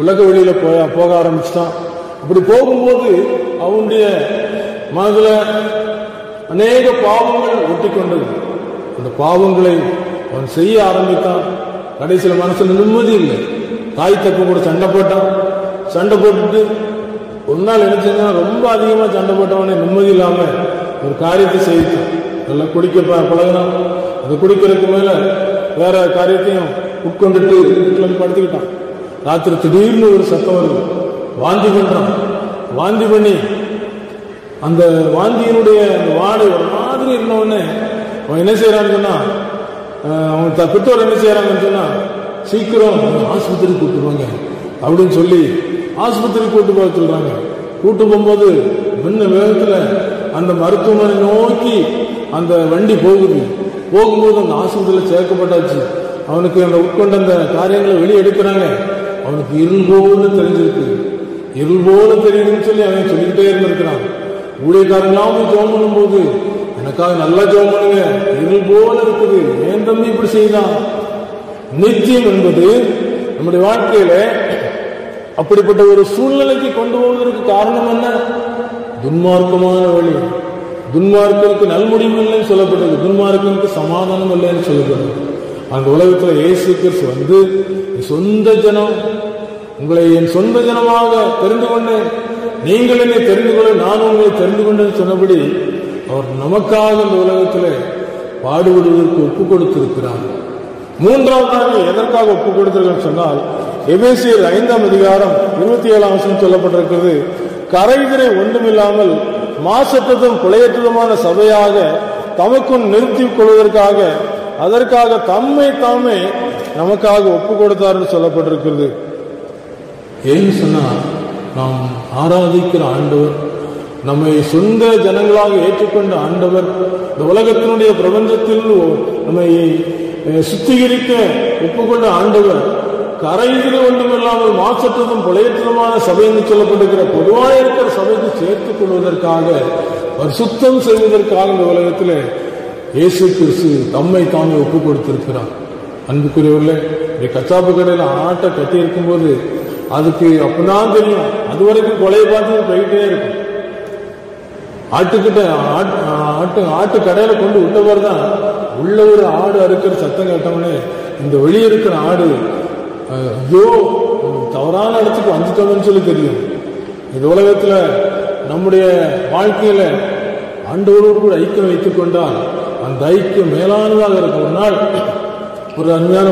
உலக வழியில போக ஆரம்பிச்சுட்டான். அப்படி போகும்போது அவனுடைய மனதுல அநேக பாவங்கள் ஒட்டி கொண்டது. அந்த பாவங்களை அவன் செய்ய ஆரம்பித்தான். கடைசியில மனசுல நிம்மதி இல்லை. தாய் தப்பு கூட சண்டை போட்டான். சண்டை போட்டுட்டு ஒரு நாள் என்ன செஞ்சா, ரொம்ப அதிகமா சண்டை போட்டவனே நிம்மதி இல்லாம ஒரு காரியத்தை செய்தான். நல்லா குடிக்க பழகினான். அது குடிக்கிறதுக்கு மேல வேற காரியத்தையும் உட்கொண்டுட்டு வீட்டுல படுத்துக்கிட்டான். ராத்திரி திடீர்னு ஒரு சத்தம் வருது, வாந்தி பண்றான். வாந்தி பண்ணி அந்த வாந்தியினுடைய வாடை ஒரு மாதிரி இருந்தவொடனே அவன் என்ன செய்யறான்னு சொன்னா, அவன் பெற்றோர் என்ன செய்யறாங்கன்னு சொன்னா, சீக்கிரம் ஆஸ்பத்திரிக்கு கூப்பிடுவாங்க அப்படின்னு சொல்லி ஆஸ்பத்திரிக்கு கூட்டு போக சொல்றாங்க. கூட்டு போகும்போது முன்ன வேகத்துல அந்த மருத்துவமனை நோக்கி அந்த வண்டி போகுது. போகும்போது அந்த ஆஸ்பத்திரியில் சேர்க்கப்பட்டாச்சு. அவனுக்கு அந்த உட்கொண்ட அந்த காரியங்களை வெளியே எடுக்கிறாங்க. அவனுக்கு இருள் போல தெரிஞ்சிருக்கு. இருள் போல தெரியுதுன்னு சொல்லி அவன் சொல்லிக்கிட்டே இருந்திருக்கிறான். ஊழியக்காரங்களாம் ஜோம் பண்ணும் போது, எனக்காக நல்லா ஜோம் பண்ணுங்க, இருள் போல இருக்குது, ஏன் தம்பி இப்படி செய்தான்? நித்தியம் என்பது நம்முடைய வாழ்க்கையில அப்படிப்பட்ட ஒரு சூழ்நிலைக்கு கொண்டு போவதற்கு காரணம் என்ன? துன்மார்க்கமான வழி. துன்மார்க்கனுக்கு நல்முடிவு இல்லைன்னு சொல்லப்பட்டது, துன்மார்க்கனுக்கு சமாதானம் இல்லைன்னு சொல்லப்பட்டது. அந்த உலகத்துல இயேசு கிறிஸ்து வந்து, சொந்த ஜனம், உங்களை என் சொந்த ஜனமாக தெரிந்து கொண்டேன், நீங்கள் என்னை தெரிந்து கொள்ள நான் உங்களை தெரிந்து கொண்டேன்னு சொன்னபடி அவர் நமக்காக இந்த உலகத்தில் பாடுபடுவதற்கு ஒப்பு கொடுத்திருக்கிறார். மூன்றாவதாக எதற்காக ஒப்பு கொடுத்திருக்கன்னு சொன்னால், எபேசியர் 5ஆம் அதிகாரம் 27ஆம் வசனம் சொல்லப்பட்டிருக்கிறது, கரைதிரை ஒன்றுமில்லாமல் மாசற்றதும் பிழையற்றதுமான சபையாக தமக்கும் நிறுத்திக் கொள்வதற்காக அதற்காக தம்மை தாமே நமக்காக ஒப்பு கொடுத்தார்னு சொல்லப்பட்டிருக்கிறது. ஏன்னு சொன்னா, நாம் ஆராதிக்கிற ஆண்டவர், நம்மை சொந்த ஜனங்களாக ஏற்றுக்கொண்ட ஆண்டவர், இந்த உலகத்தினுடைய பிரபஞ்சத்தில் நம்மை சுத்திகரிக்க ஒப்புக்கொண்ட ஆண்டவர், கரைதிரை ஒன்றுமில்லாமல் மாசற்றதும் பிழையற்றதுமான சபை என்று சொல்லப்பட்டிருக்கிற பொதுவாக இருக்கிற சபைக்கு சேர்த்துக் கொள்வதற்காக, சுத்தம் செய்வதற்காக இந்த உலகத்தில் இயேசு கிறிஸ்து தம்மை தாமே ஒப்பு கொடுத்திருக்கிறார். அன்புக்குரியவர்களே, கச்சாப்பு கடையில் ஆட்டை கட்டி இருக்கும் போது அதுக்கு அப்பதான் தெரியும், அது வரைக்கும் கொலையை பார்த்து போயிட்டே இருக்கும். ஆட்டுக்கிட்ட ஆட்டு கடையில கொண்டு விட்டவர் தான் உள்ள ஒரு ஆடு அறுக்கிற சத்தம் கேட்டவனே, இந்த வெளியே இருக்கிற ஆடு ஐயோ தவறான இடத்துக்கு வந்துட்டோம்னு சொல்லி தெரியும். இந்த உலகத்துல நம்முடைய வாழ்க்கையில ஆண்டவரோடு கூட ஐக்கியம் வைத்துக் கொண்டால் அந்த ஐக்கியம் மேலானதாக இருக்கும். ஒரு நாள் ஒரு அருமையான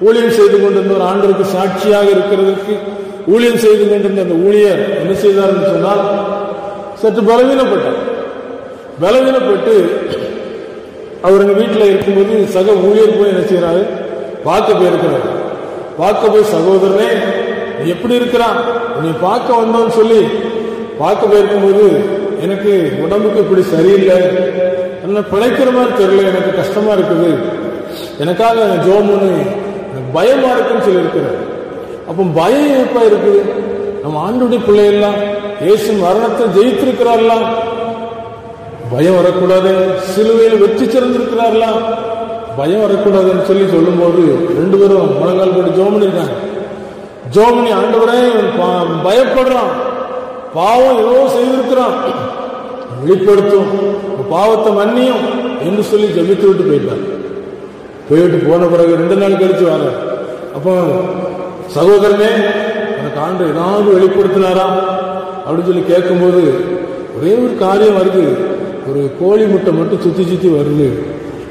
ஊழியம் செய்து கொண்டிருந்த ஒரு ஆண்டவருக்கு சாட்சியாக இருக்கிறதுக்கு ஊழியம் செய்து கொண்டிருந்த அந்த ஊழியர் என்ன செய்தார் என்று சொன்னால், சற்று பலவீனப்பட்டு அவர் எங்க வீட்டில் இருக்கும்போது சக ஊழியர் போய் என்ன செய்யறாரு, பார்க்க போயிருக்கிறார். பார்க்க போய், சகோதரனே நீ எப்படி இருக்கிறான், நீ பார்க்க வந்தோன்னு சொல்லி பார்க்க போயிருக்கும்போது, எனக்கு உடம்புக்கு இப்படி சரியில்லை, என்ன பிழைக்கிற மாதிரி தெரியல, எனக்கு கஷ்டமா இருக்குது, எனக்காக ஜோமுன்னு எனக்கு பயமா இருக்குன்னு சொல்லி இருக்கிறார். அப்போ பயம் எப்ப இருக்குது? நம்ம ஆண்டுடைய பிள்ளைகள்லாம் இயேசு மரணத்தை ஜெயித்திருக்கிறார்களா, பயம் வரக்கூடாது. சிலுவையில் வெற்றி சிறந்திருக்கிறார்களா, பயம் வரக்கூடாதுன்னு சொல்லி சொல்லும் போது ரெண்டு பேரும் முழங்கால் போட்டு ஜோமனி இருக்காங்க. ஜோமனி, ஆண்டவரே பயப்படுறான், பாவம் ஏதோ செய்திருக்கிறான், வெளிப்படுத்தும், பாவத்தை மன்னியும் என்று சொல்லி ஜெபித்து விட்டு போயிட்டார். போயிட்டு போன பிறகு 2 நாள் கழிச்சு வர, அப்போ சகோதரனே எனக்கு ஆண்டு ஏதாவது வெளிப்படுத்தினாரா, அப்படின்னு சொல்லி கேட்கும்போது ஒரே ஒரு காரியம் வருது, ஒரு கோழி முட்டை மட்டும் சுற்றி சுற்றி வருது.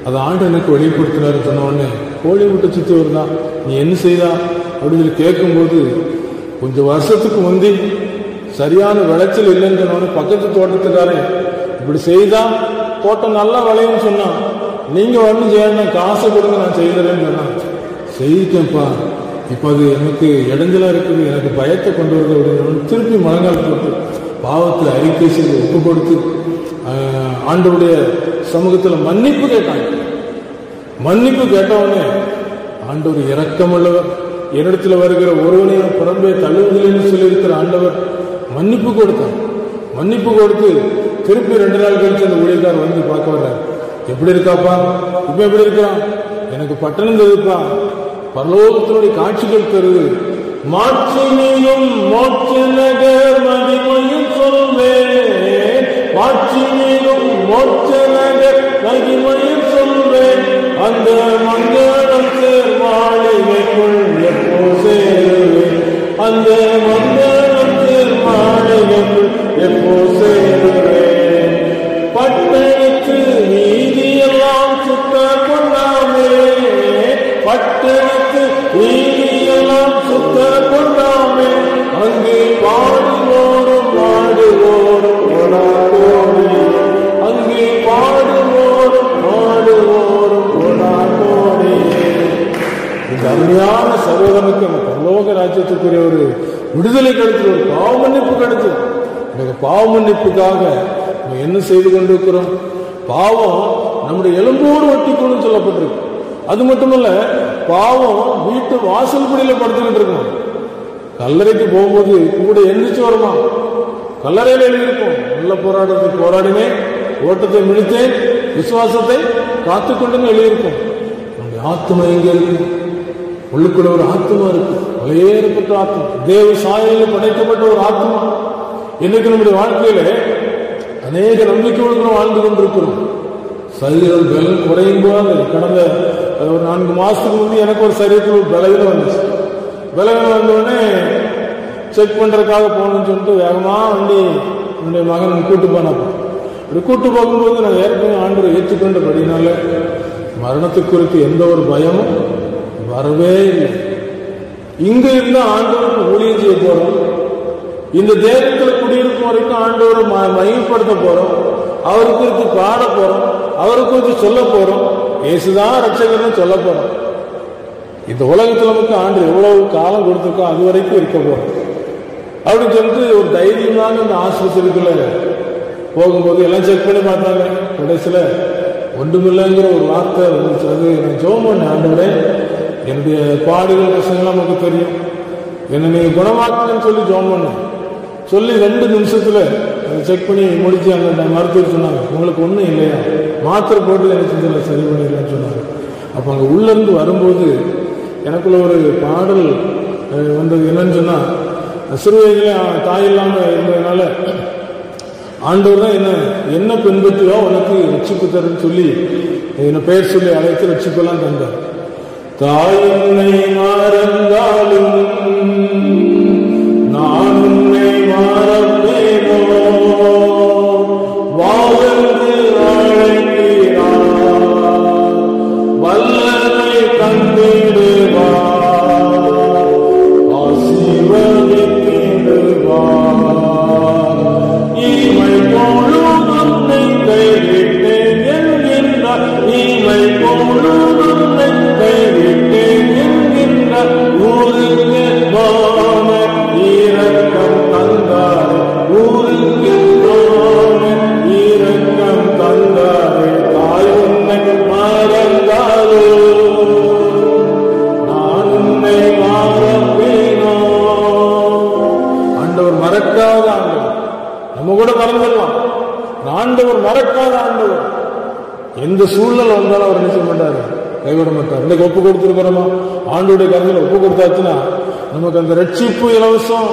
அதை ஆண்டு எனக்கு வெளிப்படுத்தினார். சொன்ன உடனே கோழி முட்டை சுற்றி வருதா, நீ என்ன செய்தா அப்படின்னு சொல்லி கேட்கும்போது, கொஞ்சம் வருஷத்துக்கு முந்தி சரியான விளைச்சல் இல்லைன்னு சொன்னோடனே பக்கத்து தோட்டத்துக்காரன் இப்படி செய்தா தோட்டம் நல்லா விளையும்னு சொன்னான். நீங்க ஒன்றும் செய்யணும், காசை கொடுங்க நான் செய்கிறேன்னு சொன்னான். செய்யிட்டேன்ப்பா, இப்போ அது எனக்கு இடைஞ்சலா இருக்குது, எனக்கு பயத்தை கொண்டு வருது அப்படின்னு திருப்பி முழங்கால் போட்டு பாவத்தில் அறிக்கை செய்து ஒப்பு கொடுத்து ஆண்டவருடைய சமூகத்தில் மன்னிப்பு கேட்டாங்க. மன்னிப்பு கேட்டவுடனே ஆண்டவர் இரக்கமுள்ளவர், என்னிடத்தில் வருகிற ஒருவனையும் புறம்பே தள்ளுவதில்லைன்னு சொல்லியிருக்கிற ஆண்டவர் மன்னிப்பு கொடுத்தார். மன்னிப்பு கொடுத்து திருப்பி 2 நாள் கழிச்சு அந்த ஊழியக்காரர் வந்து பார்க்க வர்றார். எப்படி இருக்காப்பா, இப்ப எப்படி இருக்கிறான், எனக்கு பட்டணம் தருதுப்பா, பரலோகத்தினுடைய காட்சிகள் தருது, மாட்சிமையும் மோட்ச நகர் மகிமையும் சொல்வேன், மாட்சிமையும் மோட்ச நகர் மகிமையும் சொல்வேன், அந்த மங்களம் சேர் மாளிகைக்குள் எப்போ சேருவேன், அந்த மங்களம் சேர் மாளிகைக்குள் எப்போ சேருவேன், பட்டணத்து நீதியெல்லாம் சுத்த கொண்டாமே, பட்டணத்து நீதியெல்லாம் சுத்த கொண்டாமே, அங்கே பாடுவோரும் பாடுவோரும் கொடாதோடி, அங்கே பாடுவோரும் பாடுவோரும் கொடாதோடி. இந்த அருமையான சகோதரனுக்கு நம்ம பரலோக ராஜ்யத்துக்குரிய ஒரு விடுதலை கிடைச்சது, ஒரு பாவ மன்னிப்பு கிடைச்சது. இந்த பாவ மன்னிப்புக்காக நம்ம என்ன செய்து கொண்டிருக்கிறோம்? பாவம் நம்முடைய எலும்போடு ஒட்டிக்கொள்ளும் சொல்லப்பட்டிருக்கு. அது மட்டுமல்ல, பாவம் வீட்டு வாசல் படியில படுத்துக்கிட்டு இருக்கணும். கல்லறைக்கு போகும்போது கூட எந்திரிச்சு வருமா, கல்லறையில எழுதியிருக்கும், நல்ல போராட்டத்தை போராடினேன், ஓட்டத்தை முடித்தேன், விசுவாசத்தை காத்துக்கொண்டு எழுதியிருக்கும். நம்முடைய ஆத்மா எங்க இருக்கு? உள்ளுக்குள்ள ஒரு ஆத்மா இருக்கு, வலையேறப்பட்ட ஆத்மா, தேவ சாயலில் படைக்கப்பட்ட ஒரு ஆத்மா. இன்னைக்கு நம்முடைய வாழ்க்கையில அநேக நம்பிக்கையோடு வாழ்ந்து கொண்டிருக்கிறோம். சரீரம் பலம் குறையும் போது, கடந்த ஒரு 4 மாசத்துக்கு முந்தைய எனக்கு ஒரு சரீரத்தில் ஒரு பலவீனம் வந்துச்சு. பலவீனம் வந்தோடனே செக் பண்றதுக்காக போகணும்னு சொல்லிட்டு வேகமா வண்டி என்னுடைய மகன் கூட்டு போனப்ப, அப்படி கூட்டு போகும்போது நான் ஏற்கனவே ஆண்டவரை ஏற்றுக்கொண்டபடினால மரணத்தை குறித்து எந்த ஒரு பயமும் வரவே இல்லை. இங்க இருந்தா ஆண்டவருக்கு ஊழியம் செய்ய போறோம், இந்த தேசத்தில் குடியிருக்கும் வரைக்கும் ஆண்டவரை மகிமைப்படுத்த போறோம், அவருக்கு குறித்து பாட போறோம், அவருக்கு குறித்து சொல்ல போறோம், இயேசுதான் ரட்சகர்னு சொல்ல போறோம். இந்த உலகத்துல நமக்கு ஆண்டு எவ்வளவு காலம் கொடுத்திருக்கோ அது வரைக்கும் இருக்க போறோம் அப்படின்னு சொல்லிட்டு ஒரு தைரியமாக இந்த ஆஸ்பத்திரிக்குள்ள போகும்போது எல்லாம் செக் பண்ணி பார்த்தாங்க. கடைசியில ஒன்றுமில்லைங்கிற ஒரு வார்த்தை வந்துச்சு. அது எனக்கு ஜெபம் பண்ணேன், ஆண்டவரே என்னுடைய பாடுகள் கஷ்டங்கள்லாம் நமக்கு தெரியும், என்னை நீங்க குணமாக்குன்னு சொல்லி ஜெபம் பண்ணேன். சொல்லி 2 நிமிஷத்துல செக் பண்ணி முடிச்சு அந்த மருத்துவர் சொன்னாங்க, உங்களுக்கு ஒன்றும் இல்லையா, மாத்திரை போட்டு எனக்கு செஞ்சல சரி பண்ணிடலான்னு சொன்னாங்க. அப்போ அங்கே உள்ளேருந்து வரும்போது எனக்குள்ள ஒரு பாடல் வந்தது. என்னன்னு சொன்னா, சிறு வயதிலே தாய் இல்லாமல் இருந்ததுனால ஆண்டவர் தான் என்ன பின்பற்றியோ உனக்கு ரட்சிப்பு தருன்னு சொல்லி என்ன பெயர் சொல்லி அழைத்து ரட்சிப்பெல்லாம் தந்தார். தாய் உன்னை மறந்தாலும் நான் உன்னை மறப்பேனோ, வாழ்ந்து அழைக்கிறார், வல்லமை தந்திடுவார், ஆசீர்வதித்திடுவார். இமை போலும் உன்னை கைவிட்டேன் என்கின்றார், இமை போலும் உன்னை கைவிட்டேன் என்கின்றார். ஊருக்கு மான இரக்கம் தந்தாரே, ஊருக்கு மான இரக்கம் தந்தாரே. தாய் உன்னை மறந்தாரோ நான் உன்னை மறப்பேனோ. ஆண்டவர் மறக்காத ஆண்டவர், நம்ம கூட மறந்துடலாம், ஆண்டவர் மறக்காத ஆண்டவர். எந்த சூழ்நிலை வந்தாலும் அவர் என்ன செய்ய மாட்டாரு, கைவிட மாட்டார். இன்னைக்கு ஒப்பு கொடுத்துருக்கிறோமா, ஆண்டோடைய கருத்தில் ஒப்பு கொடுத்தாச்சுன்னா நமக்கு அந்த ரட்சிப்பு இலவசம்.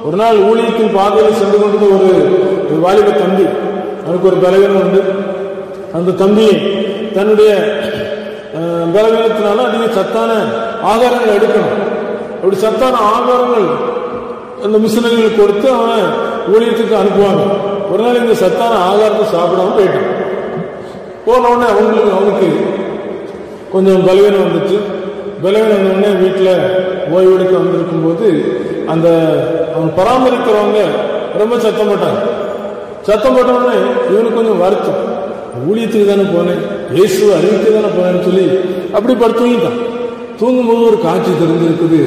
ஒரு நாள் ஊழியத்தின் பாதையில் சென்று கொண்டது ஒரு வாலிப தம்பி, அவனுக்கு ஒரு பலவீனம் உண்டு. அந்த தம்பி தன்னுடைய பலவீனத்தினால அதிக சத்தான ஆகாரங்கள் எடுக்கணும். அப்படி சத்தான ஆகாரங்கள் அந்த மிஷினரிகள் கொடுத்து அவனை ஊழியத்துக்கு அனுப்புவாங்க. ஒரு நாள் இந்த சத்தான ஆகாரத்தை சாப்பிடாம போயிட்டான். போன உடனே அவனுக்கு கொஞ்சம் பலவீனம் வந்துச்சு. பலவீனம் வந்த உடனே வீட்டில் ஓய்வெடுக்க வந்திருக்கும் போது அந்த அவன் பராமரிக்கிறவங்க ரொம்ப சத்தம் போட்டாங்க. சத்தம் போட்ட உடனே இவனுக்கு கொஞ்சம் வருத்தம், ஊழியத்துக்கு தானே போனேன், இயேசுவை அறிவிக்க தானே போனேன்னு சொல்லி அப்படி படுத்து தூங்கிட்டான். தூங்கும்போது ஒரு காட்சி தெரிஞ்சிருக்குது.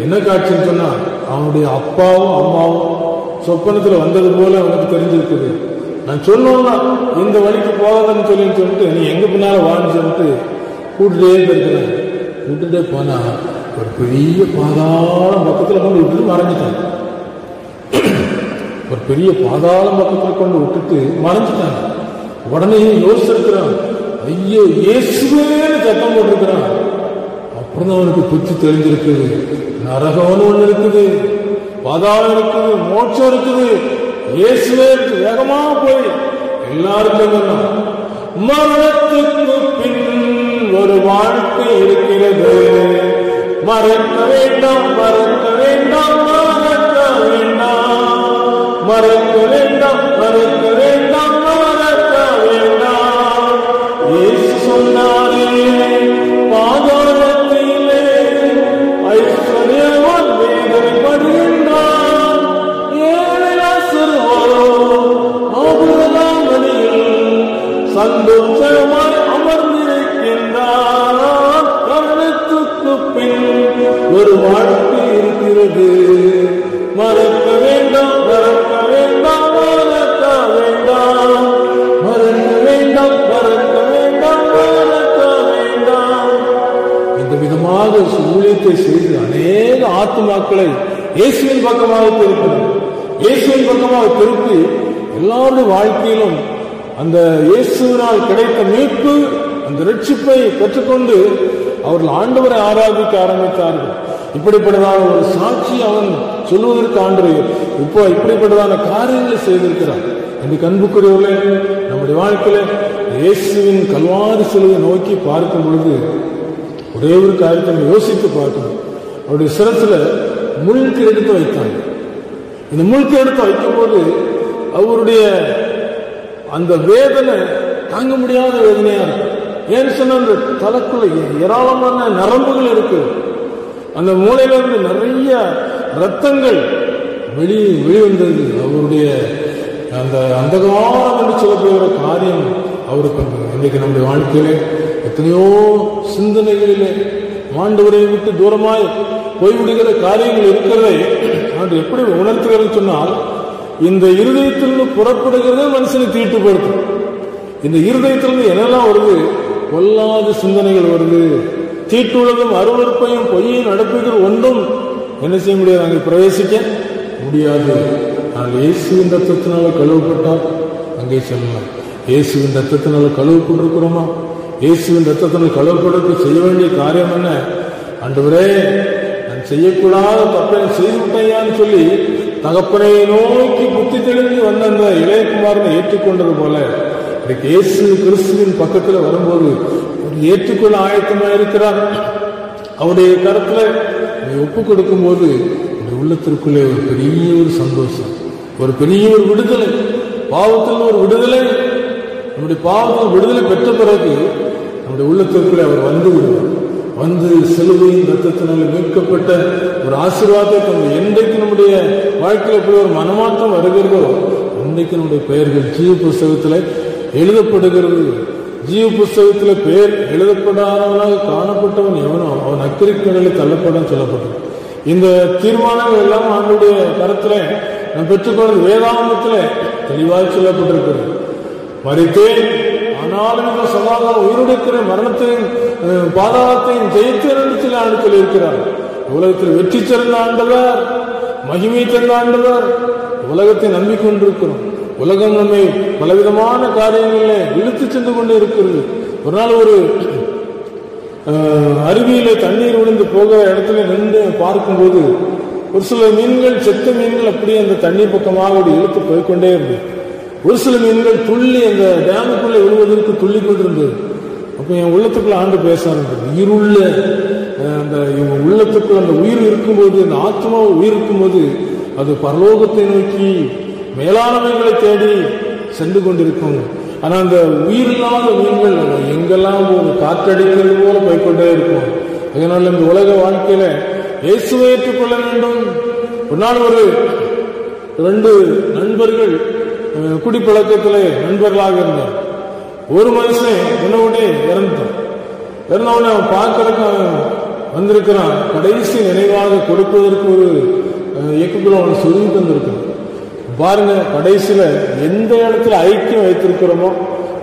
என்ன காட்சின்னு சொன்னா, அவனுடைய அப்பாவும் அம்மாவும் சொப்பனத்தில் வந்தது போல அவனுக்கு தெரிஞ்சிருக்குது. நான் சொன்னோம்னா இந்த வழிக்கு போகாதன்னு சொல்லிட்டு நீ எங்க பின்னால வான்னு சொல்லிட்டு கூட்டுட்டே இருக்கிறேன். விட்டுட்டே போனா ஒரு பெரிய பாதாளம் பக்கத்தில் கொண்டு விட்டுட்டு மறைஞ்சிட்டாங்க. ஒரு பெரிய பாதாளம் பக்கத்தில் கொண்டு விட்டுட்டு மறைஞ்சிட்டாங்க. உடனே யோசிச்சிருக்கிறான், ஐயோ இயேசுவேன்னு சத்தம் போட்டிருக்கிறான். அப்புறம் அவனுக்கு புத்தி தெரிஞ்சிருக்குது, நரகம்னு ஒண்ணு இருக்குது, பாதாளம் இருக்குது, மோட்சம் இருக்குது, இயேசுவே இருக்கு. வேகமா போய் எல்லாருக்கும் மரணத்துக்கு பின் ஒரு வாழ்க்கை இருக்கிறது, மறக்க வேண்டாம், மறக்க வேண்டாம், மறக்க வேண்டாம், மறக்க வேண்டாம், மறக்க வேண்டாம், மறக்க வேண்டாம். இயேசு சொன்னாரே, பாதாளத்திலே ஐஸ்வர்யவான் வேதனைப்படுகின்றான், ஏழை லாசருவோ ஆபிரகாம் மடியில் சந்தோஷமாய் அமர்ந்திருக்கின்றான். மரணத்துக்கு பின் ஒரு வாழ்க்கை இருக்கிறது, மறக்க வேண்டாம், மறக்க வேண்டாம், மறக்க வேண்டாம், மறக்க வேண்டாம், மறக்க வேண்டாம், மறக்க வேண்டாம். இந்த விதமாக ஊழியத்தை செய்து அநேக ஆத்துமாக்களை இயேசுவின் பக்கமாக திருப்பினார். இயேசுவின் பக்கமாக திருப்பி எல்லாருடைய வாழ்க்கையிலும் அந்த இயேசுவினால் கிடைத்த மீட்பு, அந்த ரட்சிப்பை பெற்றுக்கொண்டு அவர்கள் ஆண்டவரை ஆராதிக்க ஆரம்பித்தார்கள். இப்படிப்பட்டதான ஒரு சாட்சி அவன் சொல்வதற்கு ஆண்டவர் இப்போ இப்படிப்பட்டதான காரியங்களை செய்திருக்கிறார். இந்த அன்புக்குரியவர்களே, நம்முடைய வாழ்க்கையில இயேசுவின் கல்வாரி சிலுவை நோக்கி பார்க்கும் பொழுது ஒரே ஒரு காரியத்தை யோசித்து பார்க்கணும். அவருடைய சிரத்துல முள்கு எடுத்து வைத்தாங்க. இந்த முள்கு எடுத்து வைக்கும் போது அவருடைய அந்த வேதனை தாங்க முடியாத வேதனையா இருக்கு. ஏன்னு சொன்னா அந்த தலைக்குள்ள ஏராளமான நரம்புகள் இருக்கு. அந்த மூளையில இருந்து நிறைய ரத்தங்கள் வெளிவந்தது. அவருடைய அந்த அந்தகாரம் என்று சொல்லப்படுகிற காரியம் அவருக்கு இன்றைக்கு நம்முடைய வாழ்க்கையிலே எத்தனையோ சிந்தனைகளிலே ஆண்டவரை விட்டு தூரமாய் போய்விடுகிற காரியங்கள் இருக்கிறதை நான் எப்படி உணர்த்துகிறது சொன்னால், இந்த இருதயத்திலிருந்து புறப்படுகிறது மனுஷனை தீட்டுப்படுத்தும். இந்த இருதயத்திலிருந்து என்னெல்லாம் வருது, பொல்லாத சிந்தனைகள் வருது, தீட்டுள்ளதும் அருவருப்பையும் பொய்யும் நடப்புகிற ஒன்றும் என்ன செய்ய முடியாது, அங்கே பிரவேசிக்க முடியாது. ஆனால் இயேசுவின் ரத்தத்தினால கழுவப்பட்டால் அங்கே செல்லலாம். இயேசுவின் ரத்தத்தினால கழுவப்பட்டிருக்கிறோமா? இயேசுவின் ரத்தத்தினால் கழுவப்படுறதுக்கு செய்ய வேண்டிய காரியம் என்ன? ஆண்டவரே, நான் செய்யக்கூடாத தப்பை செய்து விட்டையான்னு சொல்லி தகப்பனை நோக்கி புத்தி தெளிந்து வந்த அந்த இளையகுமாரனை ஏற்றுக்கொண்டது போல இயேசு கிறிஸ்துவின் பக்கத்தில் வரும்போது ஏற்றுக்கொள்ள ஆயத்தமாக இருக்கிறார். அவருடைய கருத்துல ஒப்பு கொடுக்கும் போது உள்ளத்திற்குள்ளே ஒரு பெரிய ஒரு சந்தோஷம், ஒரு பெரிய ஒரு விடுதலை, பாவத்தில் ஒரு விடுதலை. நம்முடைய பாவத்தில் விடுதலை பெற்ற பிறகு நம்முடைய உள்ளத்திற்குள்ளே அவர் வந்து விடுவார். வந்து சிலுவையின் ரத்தத்தினால மீட்கப்பட்ட ஒரு ஆசீர்வாதத்தை என்றைக்கு நம்முடைய வாழ்க்கையில் எப்படி ஒரு மனமாற்றம் வருகிறதோ அன்றைக்கு நம்முடைய பெயர்கள் ஜீவ புஸ்தகத்தில் எழுதப்படுகிறது. ஜீவ புஸ்தகத்தில் பெயர் எழுதப்படாதவனாக காணப்பட்டவன் எவனோ அவன் அக்கிரிக்கடலில் தள்ளப்படும் சொல்லப்பட்டது. இந்த தீர்மானங்கள் எல்லாம் ஆண்டுடைய கருத்துல நான் பெற்றுக்கொண்டது வேதாகமத்தில் தெளிவாக சொல்லப்பட்டிருக்கிறது. மரித்தேன், ஆனாலும் இந்த சமாதானம் உயிருடைய மரணத்தையும் பாதாளத்தையும் ஜெயித்தேன் என்று சொல்லி ஆண்டு சொல்லியிருக்கிறார். உலகத்தில் வெற்றி சிறந்த ஆண்டவர், மகிமை தந்த ஆண்டவர். உலகத்தை நம்பிக்கொண்டிருக்கிறோம். உலகம் நம்மை பலவிதமான காரியங்களில் இழுத்து சென்று கொண்டு இருக்கிறது. ஒரு நாள் ஒரு அருவியில தண்ணீர் விழுந்து போகிற இடத்துல நின்று பார்க்கும்போது ஒரு சில மீன்கள், செத்த மீன்கள் அப்படியே அந்த தண்ணீர் பக்கமாக இழுத்து போய்கொண்டே இருந்தது. ஒரு சில மீன்கள் துள்ளி அந்த டேமுக்குள்ள விழுவதற்கு துள்ளி கொண்டிருந்தது. அப்ப என் உள்ளத்துக்குள்ள ஆண்டு பேச ஆரம்பிச்சது. உயிருள்ள அந்த உள்ளத்துக்குள்ள அந்த உயிர் இருக்கும்போது, அந்த ஆத்மா உயிர் இருக்கும்போது அது பரலோகத்தை நோக்கி மேலானவைகளை தேடி சென்று கொண்டிருக்கும். ஆனா அந்த உயிரில்லாத மீன்கள் எங்கெல்லாம் ஒரு காற்றடிக்கிறது போல போய்கொண்டே இருக்கும். அதனால இந்த உலக வாழ்க்கையில இயேசுவை ஏற்றுக்கொள்ள வேண்டும். ஒரு நாள் ஒரு 2 நண்பர்கள் குடிப்பழக்கத்திலே நண்பர்களாக இருந்தார். ஒரு மனுஷன் உணவுடனே இறந்துட்டான். இறந்தவனை அவன் பார்க்கறதுக்கு அவன் வந்திருக்கிறான். கடைசி நினைவாக கொடுப்பதற்கு ஒரு இயக்கத்தில் அவனை சொல்லி தந்திருக்கிறான். பாருங்க, கடைசியில எந்த இடத்துல ஐக்கியம் வைத்திருக்கிறோமோ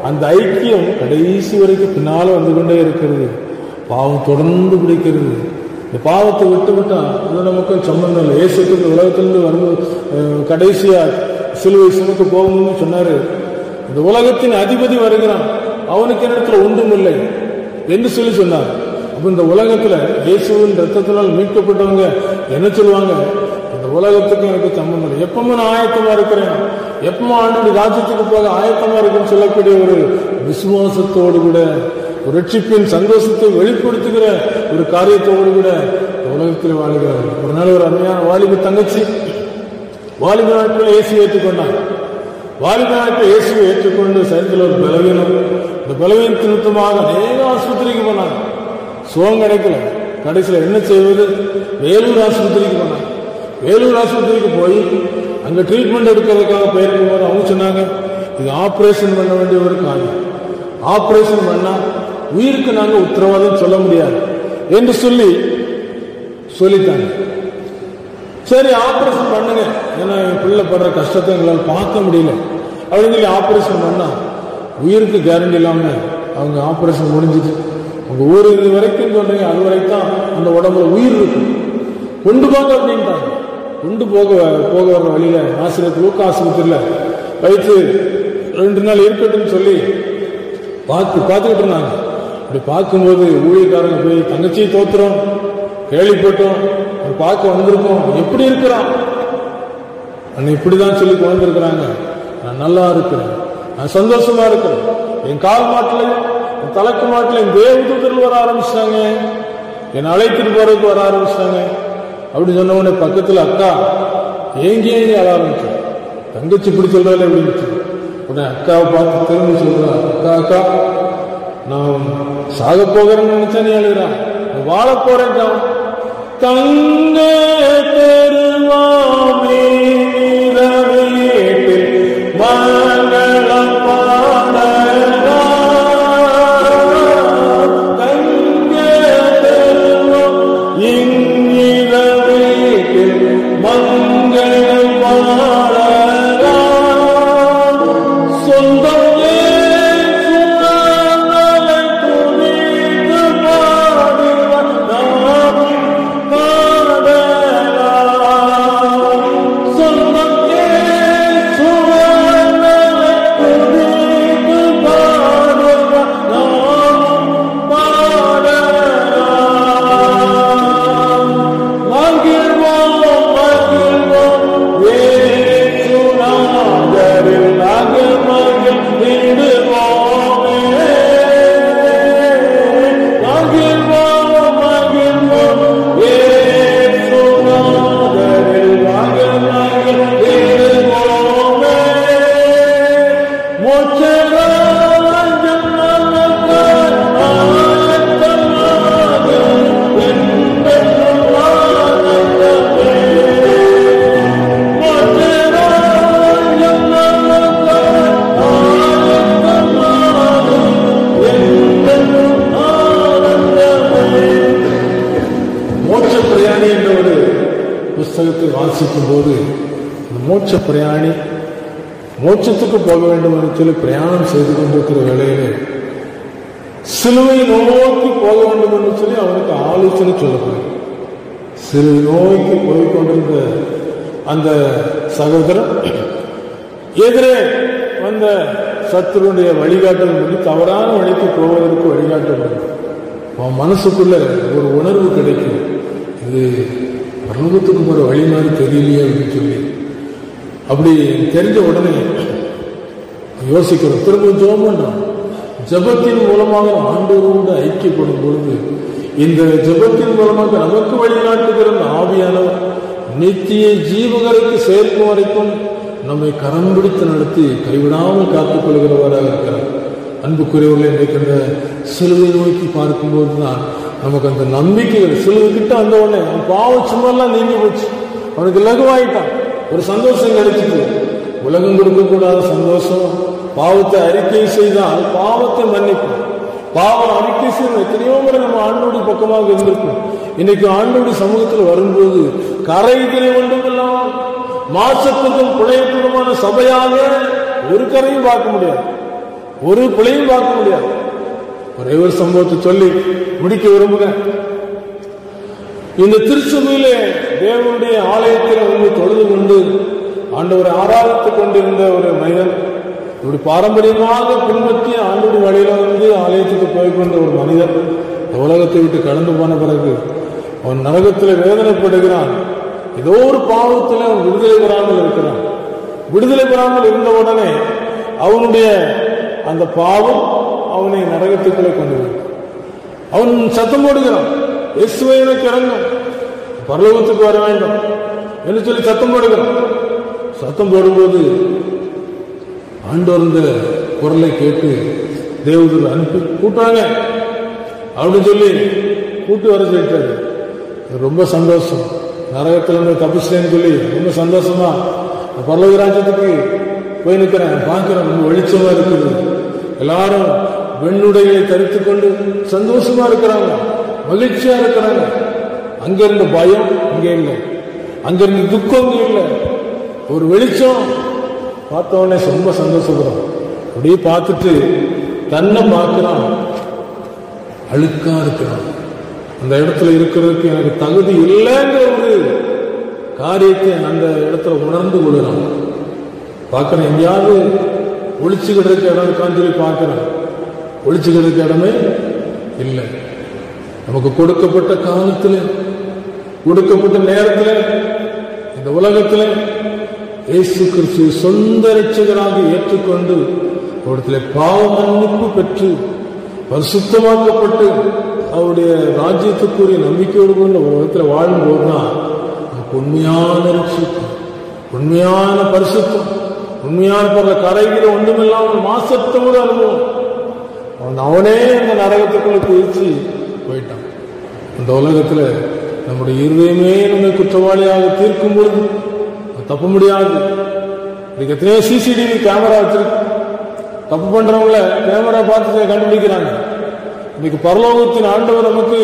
அந்த ஐக்கியம் கடைசி வரைக்கும் பின்னால வந்து கொண்டே இருக்கிறது. பாவம் தொடர்ந்து பிடிக்கிறது. இந்த பாவத்தை விட்டு விட்டா அது நமக்கு சம்பந்தம் இல்லை. இயேசுக்கு உலகத்திலிருந்து வரும் கடைசியா சிலுவை சுமக்கு போகணும்னு சொன்னாரு. இந்த உலகத்தின் அதிபதி வருகிறான், அவனுக்கு இடத்துல ஒன்றும் இல்லை என்று சொன்னார். அப்ப இந்த உலகத்துல இயேசுவின் ரத்தத்தினால் மீட்கப்பட்டவங்க என்ன சொல்லுவாங்க? இந்த உலகத்துக்கு எனக்கு சம்பந்தம் இல்லை, எப்பவும் நான் ஆயத்தமா இருக்கிறேன், எப்பவும் ஆண்டு ராஜ்யத்துக்கு போக ஆயத்தமா இருக்குன்னு சொல்லக்கூடிய ஒரு விசுவாசத்தோடு கூட, ஒரு ரட்சிப்பின் சந்தோஷத்தை வெளிப்படுத்துகிற ஒரு காரியத்தோடு கூட உலகத்தில் வாழ்கிறார். ஒரு நாள் ஒரு அருமையான வாலிப தங்கச்சி வாலிப நாட்கள் இயேசுவை ஏற்றுக்கொண்டார். வாலிப நாட்கள் இயேசுவை ஏற்றுக்கொண்டு சரீரத்தில் ஒரு பலவீனம், இந்த பலவீன நிமித்தமாக அநேக ஆஸ்பத்திரிக்கு போனாங்க. சுகம் கிடைக்கல. கடைசியில் என்ன செய்வது? வேலூர் ஆஸ்பத்திரிக்கு போனாங்க. வேலூர் ஆஸ்பத்திரிக்கு போய் அங்க ட்ரீட்மெண்ட் எடுக்கிறதுக்காக போயிருக்கும் போது அவங்க சொன்னாங்க, இது ஆபரேஷன் பண்ண வேண்டிய ஒரு காரியம், ஆபரேஷன் பண்ணா உயிருக்கு நாங்க உத்தரவாதம் சொல்ல முடியாது என்று சொல்லிட்டாங்க. சரி ஆபரேஷன் பண்ணுங்க, ஏன்னா என் பிள்ளை படுற கஷ்டத்தை எங்களால் பார்க்க முடியல அப்படின்னு சொல்லி ஆபரேஷன் பண்ணா உயிருக்கு கேரண்டி இல்லாம அவங்க ஆபரேஷன் முடிஞ்சுட்டு உங்க ஊர் இது வரைக்கும் சொல்றீங்க, அது வரைக்கும் தான் அந்த உடம்புல உயிர் இருக்கு, கொண்டு போங்க அப்படின்ட்டாங்க. கொண்டு போக வர்ற வழியில ஆசிரியர் லூக்கா ஆஸ்பத்திரியில வைத்து 2 நாள் இருக்கட்டும்னு சொல்லி பார்த்துக்கிட்டு இருந்தாங்க. அப்படி பார்க்கும்போது ஊழியக்காரங்க போய் தங்கச்சியை தோத்துறோம், கேள்விப்பட்டோம், பார்க்க வந்திருக்கோம், எப்படி இருக்கிறான் அண்ணன் இப்படிதான் சொல்லி குழந்திருக்கிறாங்க, நான் நல்லா இருக்கிறேன், நான் சந்தோஷமா இருக்கிறேன், என் கால் மாட்டிலையும் என் தலைக்கு மாட்டிலையும் தேவதூதர்கள் வர ஆரம்பிச்சிட்டாங்க, என்னை அழைத்துட்டு போறதுக்கு வர ஆரம்பிச்சிட்டாங்க. அப்படி சொன்ன உடனே பக்கத்துல அக்கா ஏங்கி அழ ஆரம்பிச்சு, தங்கச்சி இப்படி சொல்றாள் அப்படின்னு உடனே அக்காவை பார்த்து திரும்பி சொல்றான், அக்கா அக்கா நான் சாக போகிறேன்னு நினைச்சா நீ அழுகிறான், வாழ போறேன்க்கா. தங்க பெருமாமே மங்களம் பாடலா, தங்க பெருமாம் இங்கிரவேட்டில் மங்களம் பாடலா, சொந்தம் புஸ்தகத்தை வாசிக்கும் போது மோட்ச பிரயாணி மோட்சத்துக்கு போக வேண்டும் என்று சொல்லி பிரயாணம் செய்து கொண்டிருக்கிற வேளையிலே சிலுவை நோக்கி போக வேண்டும் என்று சொல்லி அவனுக்கு ஆலோசனை சொல்லப்படுது. சிலுவை நோக்கி போய்கொண்டிருந்த அந்த சகோதரன் எதிரே வந்த சத்துருடைய வழிகாட்டல் பண்ணி தவறான வழிக்கு போவதற்கு வழிகாட்டப்படும். அவன் மனசுக்குள்ள ஒரு உணர்வு கிடைக்கும், இது பரலோகத்துக்கு ஒரு வழி மாதிரி தெரியலையே அப்படின்னு சொல்லி. அப்படி தெரிஞ்ச உடனே யோசிக்கிறோம், திரும்ப ஜெபம் பண்றோம். ஜெபத்தின் மூலமாக ஆண்டவரோடு ஐக்கியப்படும் பொழுது இந்த ஜெபத்தின் மூலமாக நமக்கு வழிகாட்டுகிற ஆவியானவர் நித்திய ஜீவகருக்கு சேர்க்கும் வரைக்கும் நம்மை கரம் பிடித்து நடத்தி கைவிடாமல் காத்துக் கொள்கிறவராக இருக்கிறார். அன்புக்குரியவர்களை இன்றைக்கின்ற சிலுவை நோக்கி பார்க்கும்போது தான் நமக்கு அந்த நம்பிக்கைகள் சிலுவை கிட்ட வந்த உடனே அவன் பாவம் சும்மாலாம் நீங்கி போச்சு. அவனுக்கு லகுவாயிட்டான், ஒரு சந்தோஷம் கிடைச்சிட்டு. உலகம் கொடுக்கக்கூடாத சந்தோஷம். பாவத்தை அறிக்கை செய்தால் பாவத்தை மன்னிக்கும். பாவம் அறிக்கை செய்ய எத்தனையோ முறை நம்ம ஆண்டோடி பக்கமாக இருந்திருக்கும். இன்னைக்கு ஆண்டோடி சமூகத்தில் வரும்போது கரை திரை ஒன்றுமில்லாமல் மாசத்துக்கும் பிழையத்துக்குமான சபையாக ஒரு கரையும் பார்க்க முடியாது, ஒரு பிழையும் பார்க்க முடியாது. ஒரே ஒரு சம்பவத்தை சொல்லி முடிக்க விரும்புகிறேன். இந்த திருச்சபையிலே தேவனுடைய ஆலயத்தில் வந்து தொழுது கொண்டு ஆண்டவரை ஆராதித்துக் கொண்டிருந்த ஒரு மனிதன், இப்படி பாரம்பரியமாக பின்பற்றி ஆண்டோட வழியில வந்து ஆலயத்துக்கு போய்கொண்ட ஒரு மனிதன் உலகத்தை விட்டு கடந்து போன பிறகு அவன் நரகத்தில் வேதனைப்படுகிறான். ஏதோ ஒரு பாவத்தில் அவன் விடுதலை பெறாமல் இருக்கிறான். விடுதலை பெறாமல் இருந்த உடனே அவனுடைய அந்த பாவம் அவனை நரகத்துக்குள்ளே கொண்டு போய் அவன் சத்தம் போடுகிறான், இயேசுவே எனக்கு இறங்கும், பரலோகத்துக்கு வர வேண்டும் என்று சொல்லி சத்தம் போடுகிறான். சத்தம் போடும்போது ஆண்டவர் இந்த குரலை கேட்டு தேவதூதர் அனுப்பி கூட்டுவாங்க அப்படின்னு சொல்லி கூட்டு வர சொல்லிட்டாரு. ரொம்ப சந்தோஷம், நரகத்திலிருந்து தப்பிச்சேன்னு சொல்லி ரொம்ப சந்தோஷமா பரலோக ராஜ்யத்துக்கு போய் நிற்கிறேன். பார்க்கிறேன், ரொம்ப வெளிச்சமா இருக்குது. எல்லாரும் வெண்ணுடைகளை தரித்து கொண்டு சந்தோஷமா இருக்கிறாங்க, மகிழ்ச்சியா இருக்கிறாங்க. அங்கிருந்து பயம் இங்கே இல்லை, அங்கிருந்து துக்கம் இங்கே இல்லை, ஒரு வெளிச்சம். பார்த்த உடனே ரொம்ப சந்தோஷப்படுறான். அப்படியே பார்த்துட்டு தன்னை பார்க்கிறான், அழுக்கா இருக்கிறான். அந்த இடத்துல இருக்கிறதுக்கு எனக்கு தகுதி இல்லைங்கிற ஒரு காரியத்தை அந்த இடத்துல உணர்ந்து கொள்கிறான். பார்க்கிறேன், எங்கேயாவது ஒளிச்சு கிடக்க இடம் இருக்கான்னு சொல்லி பார்க்கிறேன். ஒளிச்சு கிடக்க இடமே இல்லை. நமக்கு கொடுக்கப்பட்ட காலத்தில், கொடுக்கப்பட்ட நேரத்தில், இந்த உலகத்தில் இயேசு கிறிஸ்துவை சொந்த இரட்சகராக ஏற்றுக்கொண்டு அவரிடத்திலே பாவ மன்னிப்பு பெற்று பரிசுத்தமாக்கப்பட்டு அவருடைய ராஜ்யத்துக்குரிய நம்பிக்கையோடு கொண்டு உலகத்தில் வாழும்போதுதான் நமக்கு உண்மையான ரட்சிப்பு, உண்மையான பரிசுத்தம், உண்மையான பொருளை கரைகிற ஒன்றுமில்லாமல் மாசத்தோடு அனுபவம். அவனே அந்த நரகத்துக்குள்ள குதிச்சு போயிட்டான். இந்த உலகத்துல நம்முடைய இருதயமே நம்மை குற்றவாளியாக தீர்க்கும் பொழுது தப்ப முடியாது. இன்னைக்கு எத்தனையோ சிசிடிவி கேமரா வச்சிருக்கு, தப்பு பண்றவங்கள கேமரா பார்த்து கண்டுபிடிக்கிறாங்க. இன்னைக்கு பரலோகத்தின் ஆண்டவர் நமக்கு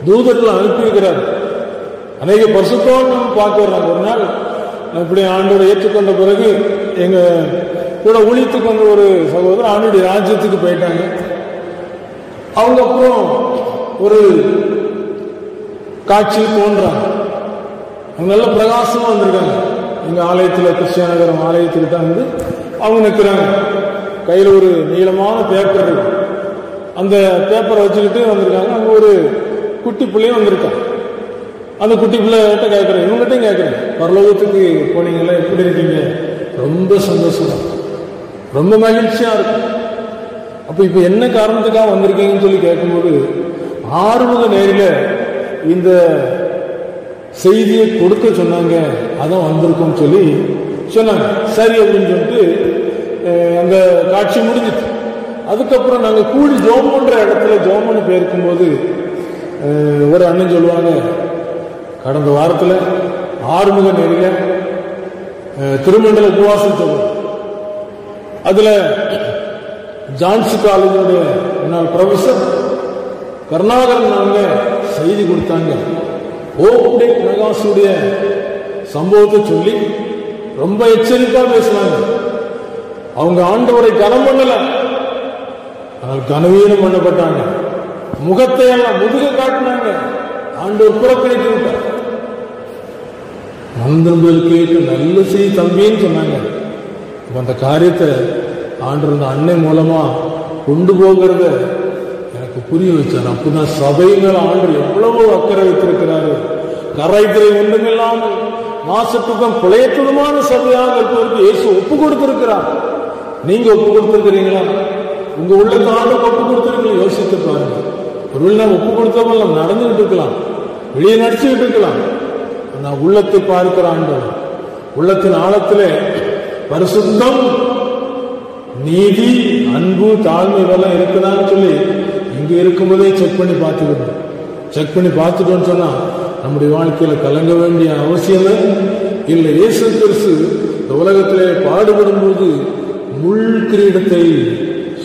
தூதர்கள் அனுப்பி வைக்கிறார். அநேக பரிசுத்தோடு நம்ம பார்க்க வர்றாங்க. ஒரு நாள் இப்படி ஆண்டோரை ஏற்றுக்கொண்ட பிறகு எங்க கூட ஊழியத்துக்கு வந்த ஒரு சகோதரர் ஆண்டுடைய ராஜ்யத்துக்கு போயிட்டாங்க. அவங்க அப்புறம் ஒரு காட்சி தோன்றாங்க. அவங்க நல்ல பிரகாசமா வந்திருக்காங்க. எங்க ஆலயத்தில், கிறிஸ்டியானகரம் ஆலயத்துக்கிட்ட வந்து அவங்க நிற்கிறாங்க. கையில் ஒரு நீளமான பேப்பர் இருக்கு. அந்த பேப்பரை வச்சுக்கிட்டு வந்திருக்காங்க. அங்க ஒரு குட்டி பிள்ளையும் வந்திருக்காங்க. அந்த குட்டி பிள்ளைகிட்ட கேட்கிறேன், இவங்ககிட்டையும் கேட்கிறேன், பரலோகத்துக்கு போனீங்களா, எப்படி இருக்கீங்க? ரொம்ப சந்தோஷமா, ரொம்ப மகிழ்ச்சியா இருக்கும். அப்ப இப்ப என்ன காரணத்துக்காக வந்திருக்கீங்கன்னு சொல்லி கேட்கும்போது ஆறுமுக நேரில இந்த செய்தியை கொடுக்க சொன்னாங்க, அதான் வந்திருக்கோம் சொல்லி சொன்னாங்க. சரி அப்படின்னு சொல்லிட்டு அந்த காட்சி முடிஞ்சிட்டு அதுக்கப்புறம் நாங்கள் கூடி ஜோம் பண்ற இடத்துல ஜோம் பண்ண போயிருக்கும்போது ஒரு அண்ணன் சொல்லுவாங்க, கடந்த வாரத்தில் ஆறுமுக நேரில திருமண்டல உபவாசம் சொல்லுவோம். அதுல ஜான்சி காலேஜுடைய முன்னாள் ப்ரொஃபசர் கருணாகரன் அவங்க செய்தி கொடுத்தாங்க. ஓப்டே பிரகாஷுடைய சம்பவத்தை சொல்லி ரொம்ப எச்சரிக்கா பேசினாங்க. அவங்க ஆண்டவரை கனம் பண்ணல, ஆனால் கனவீனம் பண்ணப்பட்டாங்க. முகத்தை எல்லாம் முதுக காட்டினாங்க. ஆண்டவர் புறக்கணித்து விட்டார். மந்திரங்கள் கேட்டு நல்ல செய்தி தம்பின்னு சொன்னாங்க. அந்த காரியத்தை ஆண்டவர் அந்த அண்ணன் மூலமா கொண்டு போகிறத எனக்கு புரிய வச்சார். அப்பதான் சபை மேல ஆண்டவர் எவ்வளவு அக்கறை வைத்திருக்கிறாரு. கரைத்திரை ஒன்றுமில்லாமல் மாசத்துக்கும் பிழையத்துவமான சபையாக இருப்பதற்கு இயேசு ஒப்பு கொடுத்திருக்கிறார். நீங்க ஒப்பு கொடுத்திருக்கிறீங்களா? உங்க உள்ளத்தை ஆண்டு ஒப்பு கொடுத்திருக்கீங்க, யோசித்து பாருங்க. ஒரு நாள் ஒப்பு கொடுத்தவங்க நடந்துகிட்டு இருக்கலாம், வெளியே நடிச்சுக்கிட்டு இருக்கலாம். நான் உள்ளத்தை பார்க்கிற ஆண்டவர், உள்ளத்தின் ஆழத்திலே பரிசுத்தம், நீதி, அன்பு, தாழ்மை இதெல்லாம் இருக்குதான்னு சொல்லி இங்க இருக்கும்போதே செக் பண்ணி பார்த்துக்கணும். செக் பண்ணி பார்த்துட்டோம்னு சொன்னா நம்முடைய வாழ்க்கையில கலங்க வேண்டிய அவசியமே இல்லை. இயேசு கிறிஸ்து இந்த உலகத்திலே பாடுபடும் போது முள் கிரீடத்தை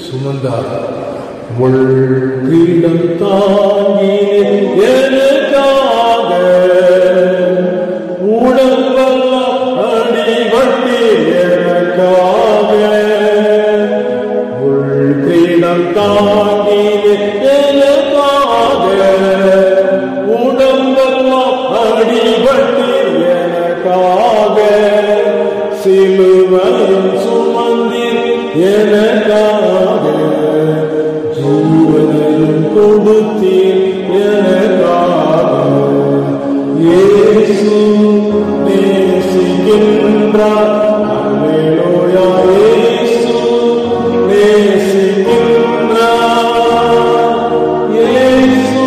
சுமந்தார். முள் கிரீடம் தாங்கி எனக்காக உடம்பெல்லாம் அடிபட்டு எனக்காக முள் கிரீடம் தாங்கி எனக்காக உடம்பெல்லாம் அடிபட்டு எனக்காக சிலுவையும் சுமந்தீர் எனக்காக ஜீவனையும் கொடுத்தீர் எனக்காக. இயேசு நேசிக்கின்றார். அல்லேலூயா. இயேசு நேசிக்கின்றார். இயேசு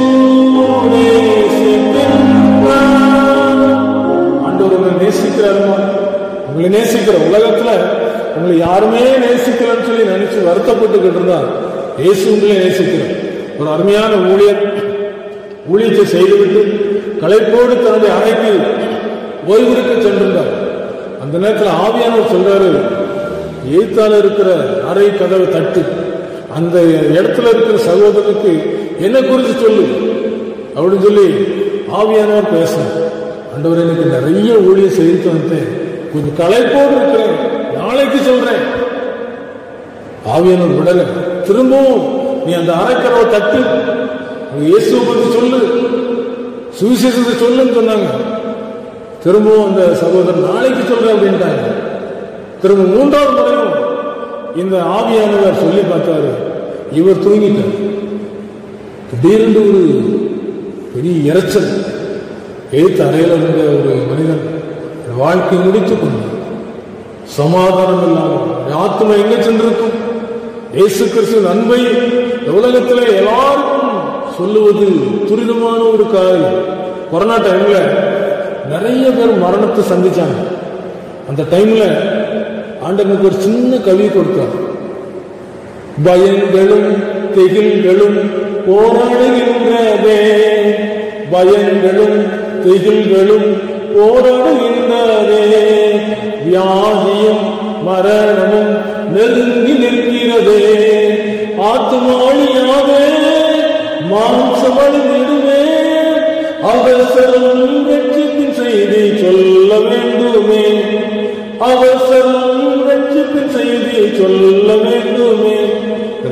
நேசிக்கின்றார். ஆண்டவர் உங்களை நேசிக்கிறாருமா? உங்களை நேசிக்கிற உலகத்துல உங்களை யாருமே நேசிக்கலன்னு சொல்லி நினைச்சு வருத்தப்பட்டுக்கிட்டு இருந்தா இயேசு உங்களை நேசிக்கிறார். ஒரு அருமையான ஊழியத்தை செய்துவிட்டு களைப்போடு தன்னுடைய அறைக்கு ஓய்வெடுக்க சென்றிருந்தார். அந்த நேரத்தில் ஆவியானவர் சொல்றாரு, எய்த்தால இருக்கிற அறை கதவை தட்டு, அந்த இடத்துல இருக்கிற சகோதரனுக்கு என்ன குறித்து சொல்லு அப்படின்னு சொல்லி ஆவியானவர் பேசினார். ஆண்டவர், எனக்கு நிறைய ஊழியம் செய்து வந்தேன், கொஞ்சம் களைப்போடு இருக்கிறேன், நாளைக்கு சொல்றேன். ஆவியானவர் விடல. திரும்பவும் நீ அந்த அரைக்கதவை தட்டு, இயேசுவை பற்றி சொல்லு, சுவிசேஷத்தை சொல்லுன்னு சொன்னாங்க. திரும்பவும் அந்த சகோதரர் நாளைக்கு சொல்றேன் அப்படின்ட்டாங்க. திரும்ப மூன்றாவது முறையும் இந்த ஆவியானவர் சொல்லி பார்த்தாரு. இவர் தூங்கிட்டார். திடீரென்று ஒரு பெரிய இரைச்சல். எழுத்து அறையில் இருந்த ஒரு மனிதன் வாழ்க்கை முடித்துக் கொண்டார். சமாதானம் இல்லாமல் ஆத்மா எங்க சென்றிருக்கும்? இயேசு கிறிஸ்துவின் அன்பை உலகத்திலே எல்லாருக்கும் சொல்லுவது துரிதமான ஒரு காரியம். கொரோனா டைம்ல நிறைய பேர் மரணத்தை சந்திச்சாங்க. அந்த டைம்ல ஆண்டவனுக்கு ஒரு சின்ன கவி கொடுத்தார். பயங்களும் திகில்களும் போராடுகின்றதே, பயங்களும் திகில்களும் போராடுகின்றதே, வியாதியும் மரணமும் நெருங்கி நிற்கிறதே, ஆத்துமாளியாவே மாம்சமழிந்திடுமே, அவசரம் ரட்சிப்பின் செய்தி சொல்ல வேண்டுமே, அவசரம் ரட்சிப்பின் செய்தி சொல்ல வேண்டுமே.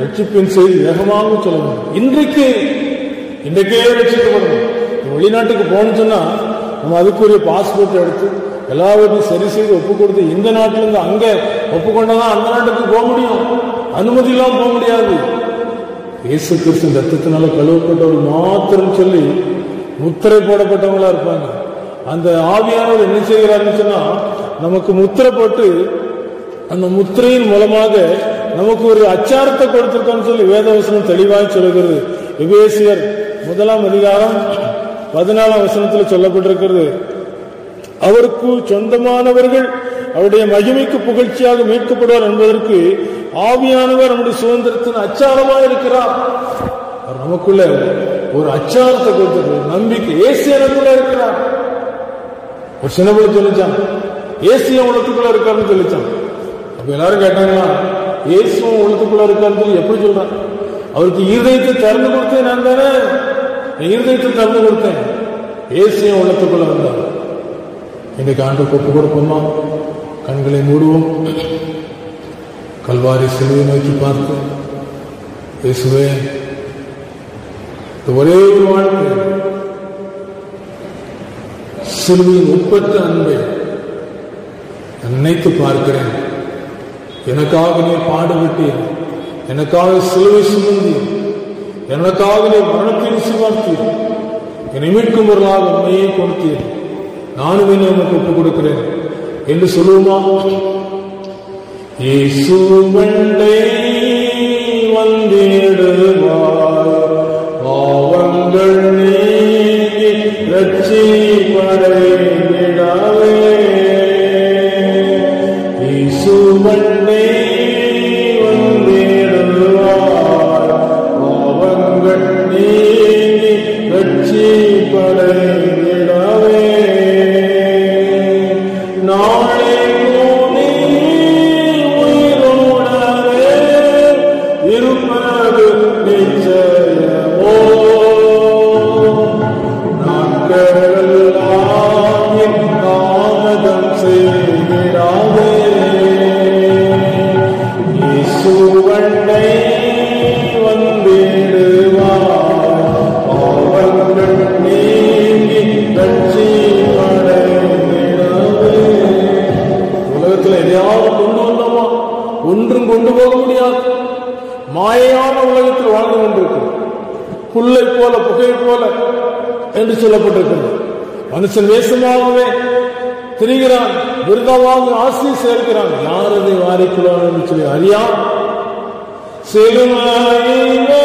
ரட்சிப்பின் செய்தி வேகமாக சொல்ல வேண்டும். இன்றைக்கே ரட்சிக்கப்படணும். வெளிநாட்டுக்கு போகணும்னு சொன்னா நம்ம அதுக்குரிய பாஸ்போர்ட் எடுத்து எல்லாவற்றையும் சரி செய்து ஒப்பு கொடுத்து இந்த நாட்டில இருந்து அங்க ஒப்புக்கொண்டதான் அந்த நாட்டுக்கு போக முடியும். அனுமதி இல்லாம போக முடியாது. இயேசு கிறிஸ்து ரத்தத்தினால கழுவப்பட்டவர்கள் மாத்திரம் சொல்லி முத்திரை போடப்பட்டவங்களா இருப்பாங்க. அந்த ஆவியானவர் என்ன செய்கிறாருன்னு சொன்னா நமக்கு முத்திரை போட்டு அந்த முத்திரையின் மூலமாக நமக்கு ஒரு அச்சாரத்தை கொடுத்திருக்கான்னு சொல்லி வேதவசனம் தெளிவாக சொல்லுகிறது. எபேசியர் 1 அதிகாரம் 14 வசனத்தில் சொல்லப்பட்டிருக்கிறது. அவருக்கு சொந்தமானவர்கள் அவருடைய மகிமைக்கு புகழ்ச்சியாக மீட்கப்படுவார் என்பதற்கு ஆவியானவர் நம்முடைய சுதந்திரத்தின் அச்சாரமாக இருக்கிறார். அவர் நமக்குள்ள ஒரு அச்சாரத்தை கொடுத்திருக்கிறார், நம்பிக்கை. ஏசு எனக்குள்ள இருக்கிறார். ஒரு சின்ன பிள்ளை சொல்லிச்சான், ஏசியும் உலகத்துக்குள்ள இருக்காருன்னு சொல்லிச்சான். அப்ப எல்லாரும் கேட்டாங்களா, ஏசுவும் உலகத்துக்குள்ள இருக்காருன்னு சொல்லி எப்படி சொல்றான்? அவருக்கு இருதயத்தை திறந்து கொடுத்தேன் நான் தானே, இருதயத்தை திறந்து கொடுத்தேன். ஏசியும் உலகத்துக்குள்ள வந்தார். இன்னைக்கு ஆண்டுக்கு ஒப்பு கொடுப்போமா? கண்களை மூடுவோம். கல்வாரி சிலுவை நோக்கி பார்த்து, இயேசுவே, ஒரே ஒரு வாழ்க்கை சிலுவையின் ஒப்பற்ற அன்பை நினைத்து பார்க்கிறேன். எனக்காக நீ பாடுபட்டீர், எனக்காக சிலுவை சுமந்தீர், எனக்காக நீ மரணத்தை சுமந்தீர், என்னை மீட்கும் பொருளாக உண்மையை கொடுத்தீர். நானும் என்ன உனக்கு ஒப்புக் கொடுக்கிறேன் என்று சொல்லுவோமா? இயேசுவண்டை வந்திடுவார், பாவங்கள் நீங்கி இரட்சிப்படைந்திடவே, இயேசுவண்டை வந்திடுவார், பாவங்கள் நீங்கி இரட்சிப்படைந்திடவே, இயேசுவண்டை வந்திடுவார், பாவங்கள் நீங்கி இரட்சிப்படைந்திடவே, இயேசுவண்டை வந்திடுவார், பாவங்கள் நீங்கி இரட்சிப்படைந்திடவே, இயேசுவண்டை வந்திடுவார், பாவங்கள் நீங்கி இரட்சிப்படைந்திடவே, இரட்சிப்படைந்திடவே. புல்லை போல புகை போல என்று சொல்லப்பட்டிருக்கிறது. மனுஷன் வேஷமாகவே திரிகிறான், விருதமாக ஆசி சேர்க்கிறான், யார் அதை வாரிக்கொள்வான் என்று சொல்லி அறியா சிலுவையிலே